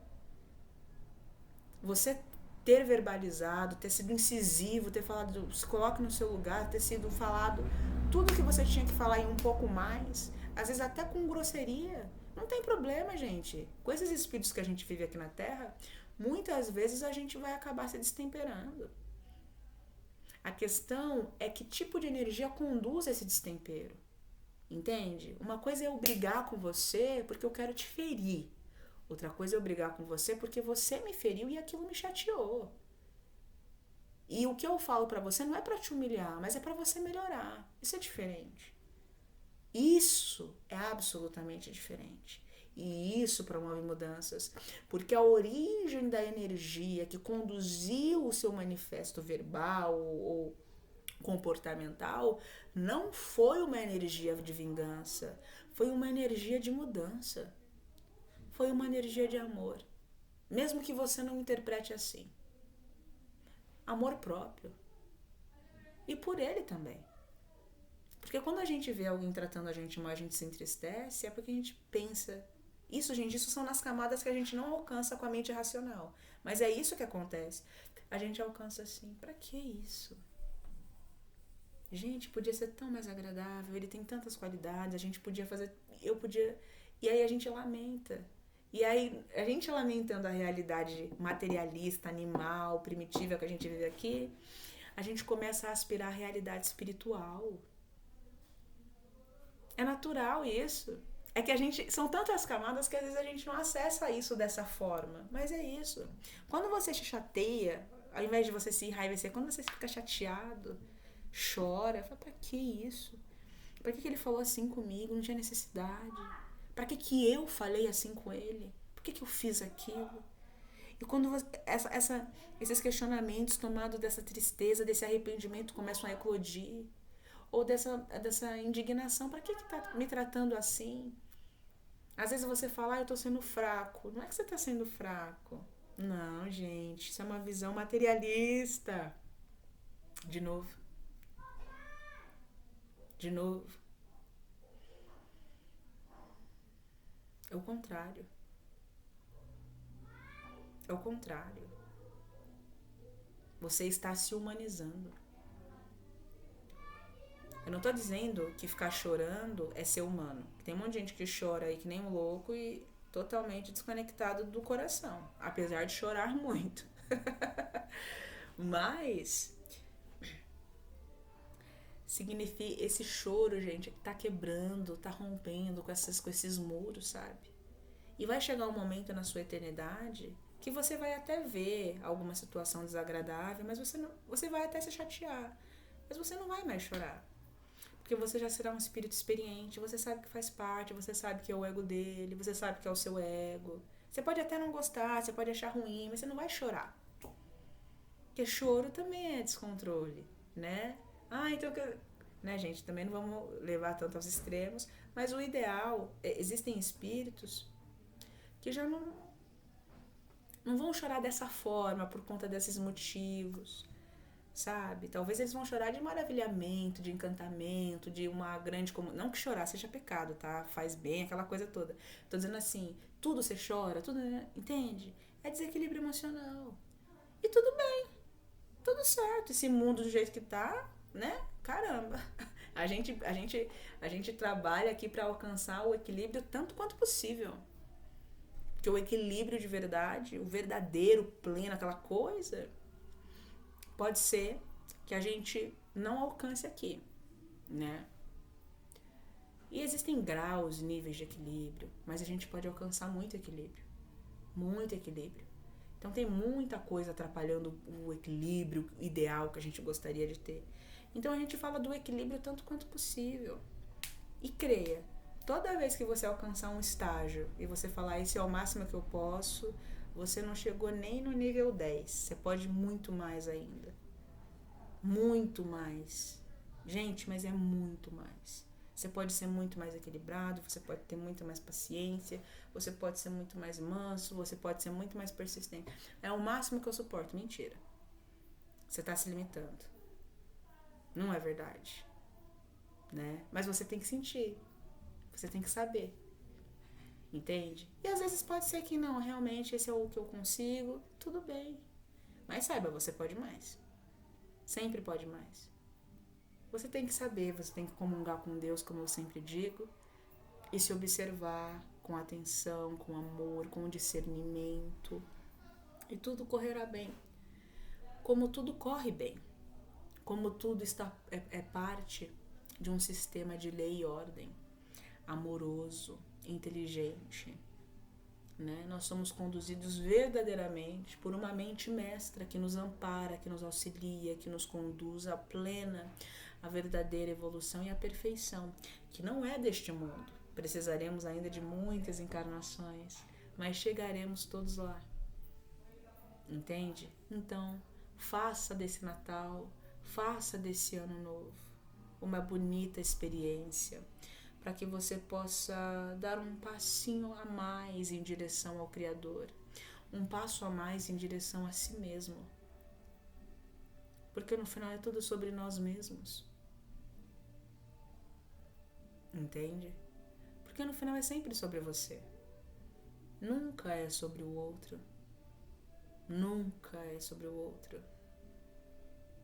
Você ter verbalizado, ter sido incisivo, ter falado, se coloque no seu lugar, ter sido falado tudo que você tinha que falar e um pouco mais, às vezes até com grosseria. Não tem problema, gente. Com esses espíritos que a gente vive aqui na Terra, muitas vezes a gente vai acabar se destemperando. A questão é que tipo de energia conduz esse destempero. Entende? Uma coisa é eu brigar com você porque eu quero te ferir. Outra coisa é eu brigar com você porque você me feriu e aquilo me chateou. E o que eu falo pra você não é pra te humilhar, mas é pra você melhorar. Isso é diferente. Isso é absolutamente diferente. E isso promove mudanças. Porque a origem da energia que conduziu o seu manifesto verbal ou comportamental não foi uma energia de vingança, foi uma energia de mudança, foi uma energia de amor, mesmo que você não interprete assim. Amor próprio e por ele também, porque quando a gente vê alguém tratando a gente mal, a gente se entristece, é porque a gente pensa isso, gente, isso são nas camadas que a gente não alcança com a mente racional, mas é isso que acontece, a gente alcança assim, pra que isso? Gente, podia ser tão mais agradável, ele tem tantas qualidades, a gente podia fazer, eu podia... E aí a gente lamenta. E aí, a gente lamentando a realidade materialista, animal, primitiva que a gente vive aqui, a gente começa a aspirar a realidade espiritual. É natural isso. É que a gente... São tantas camadas que às vezes a gente não acessa isso dessa forma. Mas é isso. Quando você se chateia, ao invés de você se enraivecer, quando você fica chateado... chora, fala, pra que isso? Pra que ele falou assim comigo? Não tinha necessidade. Pra que eu falei assim com ele? Por que eu fiz aquilo? E quando você, esses questionamentos tomados dessa tristeza, desse arrependimento começam a eclodir, ou dessa indignação, pra que tá me tratando assim? Às vezes você fala, eu tô sendo fraco. Não é que você tá sendo fraco. Não, gente, isso é uma visão materialista. De novo, de novo. É o contrário. É o contrário. Você está se humanizando. Eu não tô dizendo que ficar chorando é ser humano. Tem um monte de gente que chora aí que nem um louco e totalmente desconectado do coração, apesar de chorar muito. Mas significa esse choro, gente, que tá quebrando, tá rompendo com esses muros, sabe? E vai chegar um momento na sua eternidade que você vai até ver alguma situação desagradável, mas você vai até se chatear, mas você não vai mais chorar. Porque você já será um espírito experiente, você sabe que faz parte, você sabe que é o ego dele, você sabe que é o seu ego. Você pode até não gostar, você pode achar ruim, mas você não vai chorar. Porque choro também é descontrole, né? Ah, então né, gente, também não vamos levar tanto aos extremos, mas o ideal, existem espíritos que já não vão chorar dessa forma por conta desses motivos, sabe? Talvez eles vão chorar de maravilhamento, de encantamento, de uma grande não que chorar seja pecado, tá? Faz bem, aquela coisa toda. Tô dizendo assim, tudo você chora, tudo, entende? É desequilíbrio emocional. E tudo bem, tudo certo. Esse mundo do jeito que tá, né? Caramba. A gente trabalha aqui para alcançar o equilíbrio tanto quanto possível. Porque o equilíbrio de verdade, o verdadeiro, pleno, aquela coisa, pode ser que a gente não alcance aqui, né? E existem graus, níveis de equilíbrio, mas a gente pode alcançar muito equilíbrio. Muito equilíbrio. Então tem muita coisa atrapalhando o equilíbrio ideal que a gente gostaria de ter. Então a gente fala do equilíbrio tanto quanto possível. E creia, toda vez que você alcançar um estágio e você falar esse é o máximo que eu posso, você não chegou nem no nível 10. Você pode muito mais ainda. Muito mais. Gente, mas é muito mais. Você pode ser muito mais equilibrado, você pode ter muito mais paciência, você pode ser muito mais manso, você pode ser muito mais persistente. É o máximo que eu suporto. Mentira. Você está se limitando. Não é verdade. Né? Mas você tem que sentir. Você tem que saber. Entende? E às vezes pode ser que não, realmente esse é o que eu consigo. Tudo bem. Mas saiba, você pode mais. Sempre pode mais. Você tem que saber, você tem que comungar com Deus, como eu sempre digo, e se observar com atenção, com amor, com discernimento. E tudo correrá bem. Como tudo corre bem. Como tudo é parte de um sistema de lei e ordem. Amoroso, inteligente. Né? Nós somos conduzidos verdadeiramente por uma mente mestra que nos ampara, que nos auxilia, que nos conduz à plena, à verdadeira evolução e à perfeição, que não é deste mundo. Precisaremos ainda de muitas encarnações, mas chegaremos todos lá. Entende? Então, faça desse Natal, faça desse Ano Novo uma bonita experiência, para que você possa dar um passinho a mais em direção ao Criador, um passo a mais em direção a si mesmo. Porque no final é tudo sobre nós mesmos. Entende? Porque no final é sempre sobre você. Nunca é sobre o outro. Nunca é sobre o outro.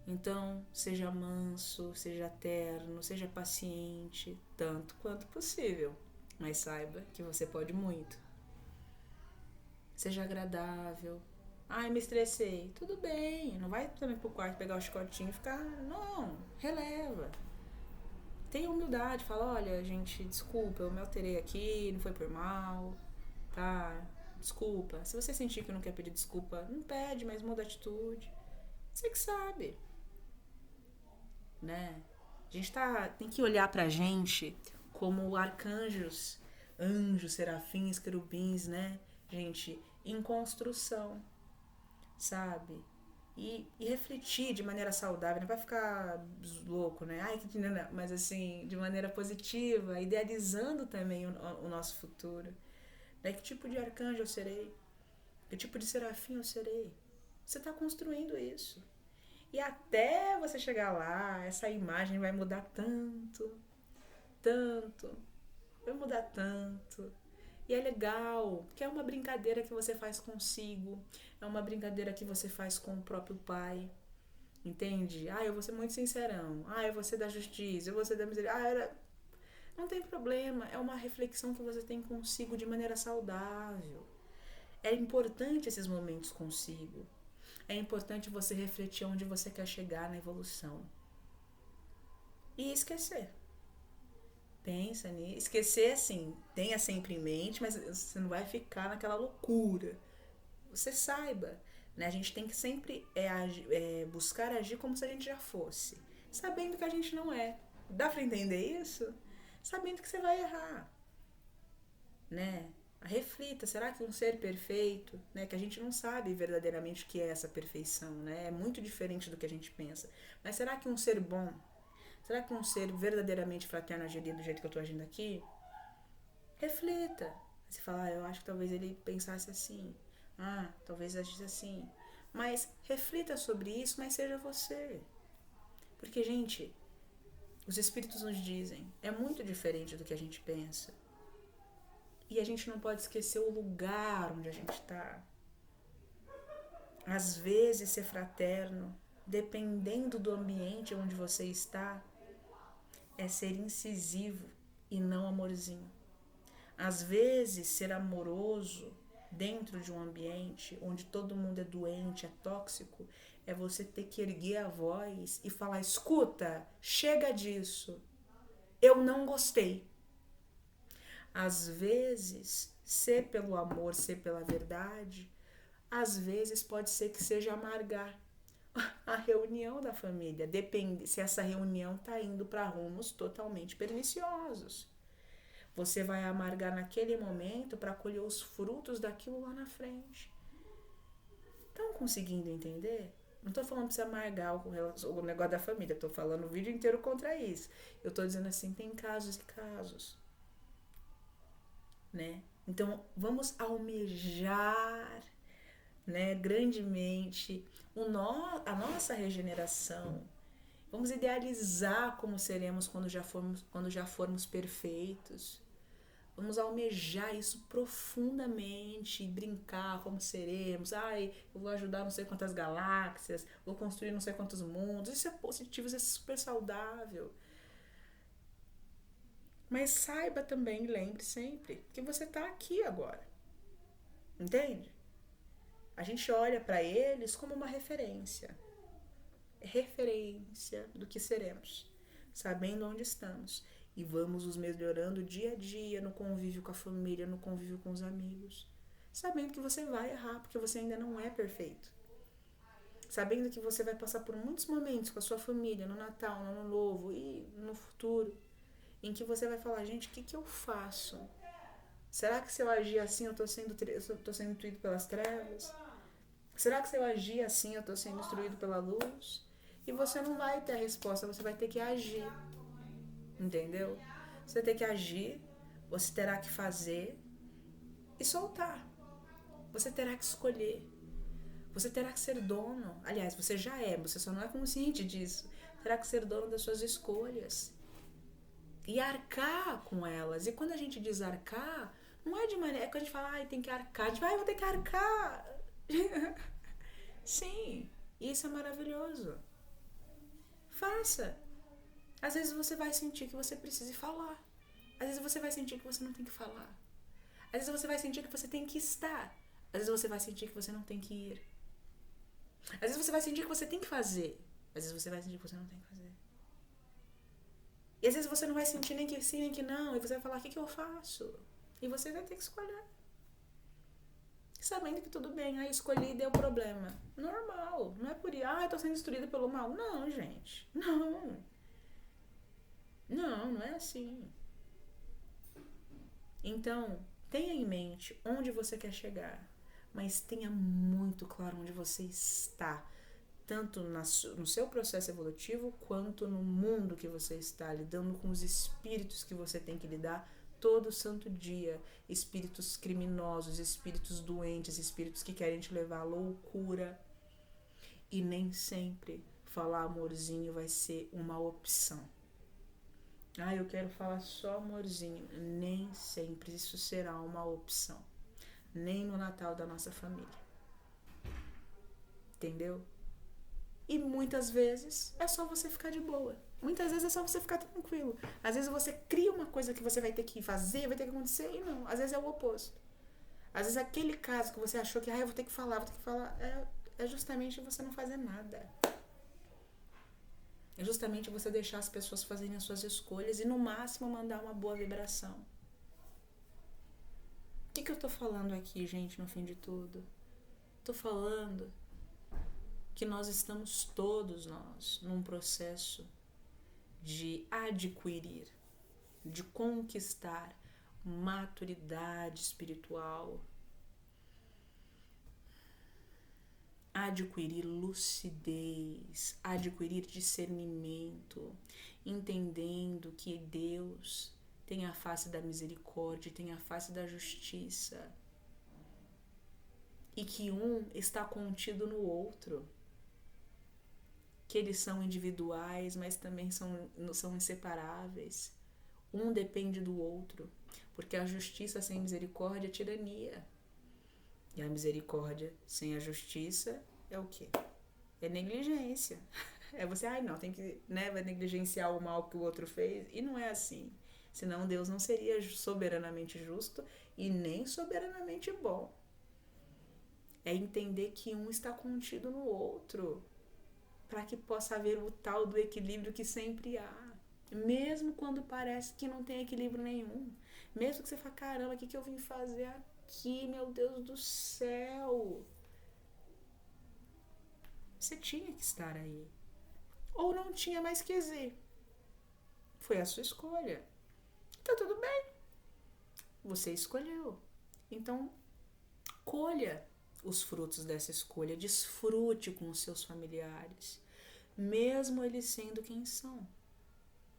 Então, seja manso, seja terno, seja paciente, tanto quanto possível. Mas saiba que você pode muito. Seja agradável. Ai, me estressei. Tudo bem. Não vai também pro quarto pegar o chicotinho e ficar... Não, releva. Tenha humildade. Fala, olha, gente, desculpa, eu me alterei aqui, não foi por mal. Tá? Desculpa. Se você sentir que não quer pedir desculpa, não pede, mas muda a atitude. Você que sabe. Né? A gente tem que olhar pra gente como arcanjos, anjos, serafins, querubins, né? Gente, em construção, sabe? E refletir de maneira saudável, não vai ficar louco, né? Ai, que não, mas assim, de maneira positiva, idealizando também o nosso futuro. Né? Que tipo de arcanjo eu serei? Que tipo de serafim eu serei? Você está construindo isso. E até você chegar lá, essa imagem vai mudar tanto, tanto, vai mudar tanto. E é legal, porque é uma brincadeira que você faz consigo, é uma brincadeira que você faz com o próprio pai, entende? Ah, eu vou ser muito sincerão, ah, eu vou ser da justiça, eu vou ser da misericórdia. Não tem problema, é uma reflexão que você tem consigo de maneira saudável. É importante esses momentos consigo. É importante você refletir onde você quer chegar na evolução. E esquecer. Pensa nisso. Esquecer, assim, tenha sempre em mente, mas você não vai ficar naquela loucura. Você saiba, né? A gente tem que sempre buscar agir como se a gente já fosse. Sabendo que a gente não é. Dá pra entender isso? Sabendo que você vai errar, né? Reflita, será que um ser perfeito, né, que a gente não sabe verdadeiramente o que é essa perfeição, né? É muito diferente do que a gente pensa. Mas será que um ser bom, será que um ser verdadeiramente fraterno agiria do jeito que eu estou agindo aqui? Reflita. Você fala, eu acho que talvez ele pensasse assim. Ah, talvez agisse assim. Mas reflita sobre isso, mas seja você. Porque, gente, os espíritos nos dizem, é muito diferente do que a gente pensa. E a gente não pode esquecer o lugar onde a gente está. Às vezes, ser fraterno, dependendo do ambiente onde você está, é ser incisivo e não amorzinho. Às vezes, ser amoroso dentro de um ambiente onde todo mundo é doente, é tóxico, é você ter que erguer a voz e falar, escuta, chega disso, eu não gostei. Às vezes, ser pelo amor, ser pela verdade, às vezes pode ser que seja amargar a reunião da família. Depende se essa reunião está indo para rumos totalmente perniciosos. Você vai amargar naquele momento para colher os frutos daquilo lá na frente. Estão conseguindo entender? Não estou falando para você amargar o negócio da família, estou falando o vídeo inteiro contra isso. Eu estou dizendo assim, tem casos e casos, né? Então, vamos almejar, né, grandemente a nossa regeneração. Vamos idealizar como seremos quando já formos perfeitos. Vamos almejar isso profundamente, brincar como seremos. Ai, eu vou ajudar não sei quantas galáxias, vou construir não sei quantos mundos. Isso é positivo, isso é super saudável. Mas saiba também, lembre sempre, que você está aqui agora. Entende? A gente olha para eles como uma referência. Referência do que seremos, sabendo onde estamos. E vamos nos melhorando dia a dia no convívio com a família, no convívio com os amigos. Sabendo que você vai errar, porque você ainda não é perfeito. Sabendo que você vai passar por muitos momentos com a sua família, no Natal, no Ano Novo e no futuro, em que você vai falar, gente, o que eu faço? Será que se eu agir assim eu tô sendo instruído pelas trevas? Será que se eu agir assim eu tô sendo instruído pela luz? E você não vai ter a resposta, você vai ter que agir. Entendeu? Você vai ter que agir, você terá que fazer e soltar. Você terá que escolher. Você terá que ser dono. Aliás, você já é, você só não é consciente disso. Terá que ser dono das suas escolhas. E arcar com elas. E quando a gente diz arcar, não é de maneira. É quando a gente fala, ai, tem que arcar. A gente vai, vou ter que arcar. Sim, isso é maravilhoso. Faça. Às vezes você vai sentir que você precisa falar. Às vezes você vai sentir que você não tem que falar. Às vezes você vai sentir que você tem que estar. Às vezes você vai sentir que você não tem que ir. Às vezes você vai sentir que você tem que fazer. Às vezes você vai sentir que você não tem que fazer. E às vezes você não vai sentir nem que sim, nem que não. E você vai falar, o que eu faço? E você vai ter que escolher. Sabendo que tudo bem, aí escolhi e deu problema. Normal. Não é por isso, eu tô sendo destruída pelo mal. Não, gente. Não. Não é assim. Então, tenha em mente onde você quer chegar, mas tenha muito claro onde você está, tanto no seu processo evolutivo, quanto no mundo que você está, lidando com os espíritos que você tem que lidar todo santo dia espíritos criminosos, espíritos doentes, espíritos que querem te levar à loucura. E nem sempre falar amorzinho vai ser uma opção. Eu quero falar só amorzinho. Nem sempre isso será uma opção. Nem no Natal da nossa família. Entendeu? E muitas vezes é só você ficar de boa. Muitas vezes é só você ficar tranquilo. Às vezes você cria uma coisa que você vai ter que fazer, vai ter que acontecer, e não. Às vezes é o oposto. Às vezes aquele caso que você achou que eu vou ter que falar, é justamente você não fazer nada. É justamente você deixar as pessoas fazerem as suas escolhas e no máximo mandar uma boa vibração. O que eu tô falando aqui, gente, no fim de tudo? Tô falando que nós estamos todos nós num processo de adquirir, de conquistar maturidade espiritual, adquirir lucidez, adquirir discernimento, entendendo que Deus tem a face da misericórdia, tem a face da justiça, e que um está contido no outro, que eles são individuais, mas também são inseparáveis. Um depende do outro, porque a justiça sem misericórdia é tirania. E a misericórdia sem a justiça é o quê? É negligência. É você, tem que, vai negligenciar o mal que o outro fez. E não é assim. Senão Deus não seria soberanamente justo e nem soberanamente bom. É entender que um está contido no outro, para que possa haver o tal do equilíbrio que sempre há. Mesmo quando parece que não tem equilíbrio nenhum. Mesmo que você fale, caramba, o que eu vim fazer aqui, meu Deus do céu? Você tinha que estar aí. Ou não tinha mais que dizer. Foi a sua escolha. Tá tudo bem. Você escolheu. Então, colha os frutos dessa escolha. Desfrute com os seus familiares. Mesmo eles sendo quem são.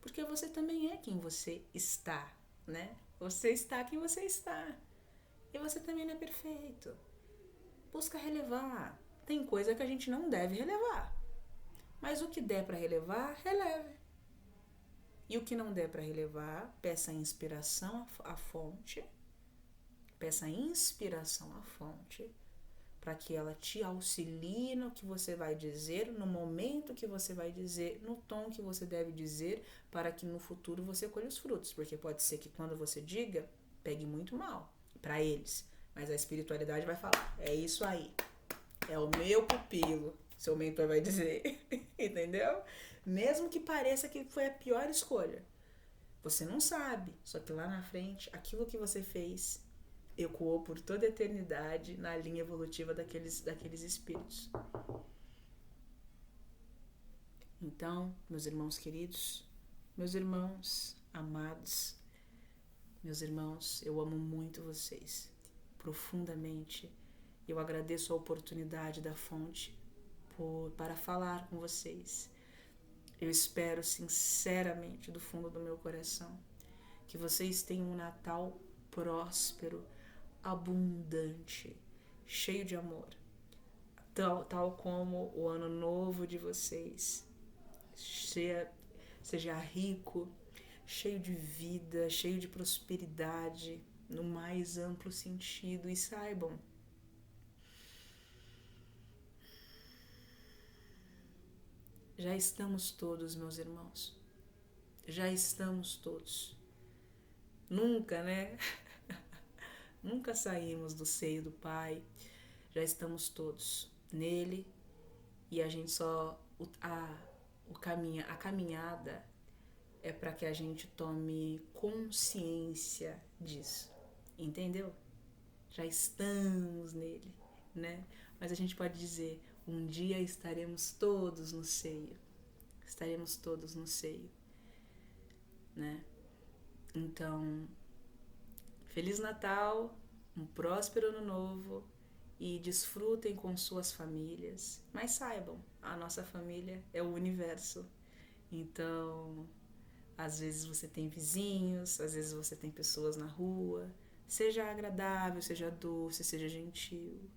Porque você também é quem você está, né? Você está quem você está. E você também não é perfeito. Busca relevar. Tem coisa que a gente não deve relevar. Mas o que der para relevar, releve. E o que não der para relevar, peça inspiração à fonte. Peça inspiração à fonte, para que ela te auxilie no que você vai dizer, no momento que você vai dizer, no tom que você deve dizer, para que no futuro você colhe os frutos. Porque pode ser que quando você diga, pegue muito mal para eles. Mas a espiritualidade vai falar, é isso aí. É o meu pupilo, seu mentor vai dizer. Entendeu? Mesmo que pareça que foi a pior escolha. Você não sabe, só que lá na frente, aquilo que você fez ecoou por toda a eternidade na linha evolutiva daqueles espíritos. Então, meus irmãos queridos, meus irmãos amados, meus irmãos, eu amo muito vocês, profundamente. Eu agradeço a oportunidade da fonte para falar com vocês. Eu espero sinceramente, do fundo do meu coração, que vocês tenham um Natal próspero, abundante, cheio de amor, tal como o ano novo de vocês, seja rico, cheio de vida, cheio de prosperidade, no mais amplo sentido. E saibam, já estamos todos, meus irmãos, já estamos todos. Nunca, né? Nunca saímos do seio do Pai, já estamos todos nele, e a gente só a caminhada é para que a gente tome consciência disso, entendeu? Já estamos nele, né? Mas a gente pode dizer, um dia estaremos todos no seio, né? Então, Feliz Natal, um próspero ano novo, e desfrutem com suas famílias. Mas saibam, a nossa família é o universo. Então, Às vezes você tem vizinhos, às vezes você tem pessoas na rua. Seja agradável, seja doce, seja gentil.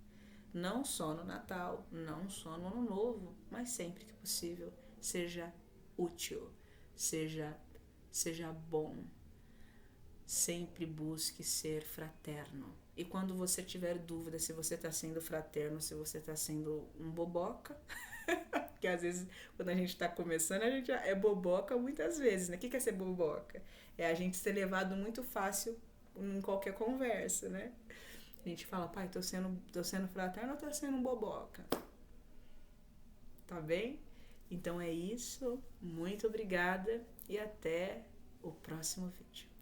Não só no Natal, não só no Ano Novo, mas sempre que possível. Seja útil, seja bom. Sempre busque ser fraterno. E quando você tiver dúvida se você está sendo fraterno, se você está sendo um boboca, porque às vezes quando a gente está começando, a gente é boboca muitas vezes, né? O que é ser boboca? É a gente ser levado muito fácil em qualquer conversa, né? A gente fala, pai, tô sendo fraterno ou tô sendo um boboca? Tá bem? Então é isso. Muito obrigada e até o próximo vídeo.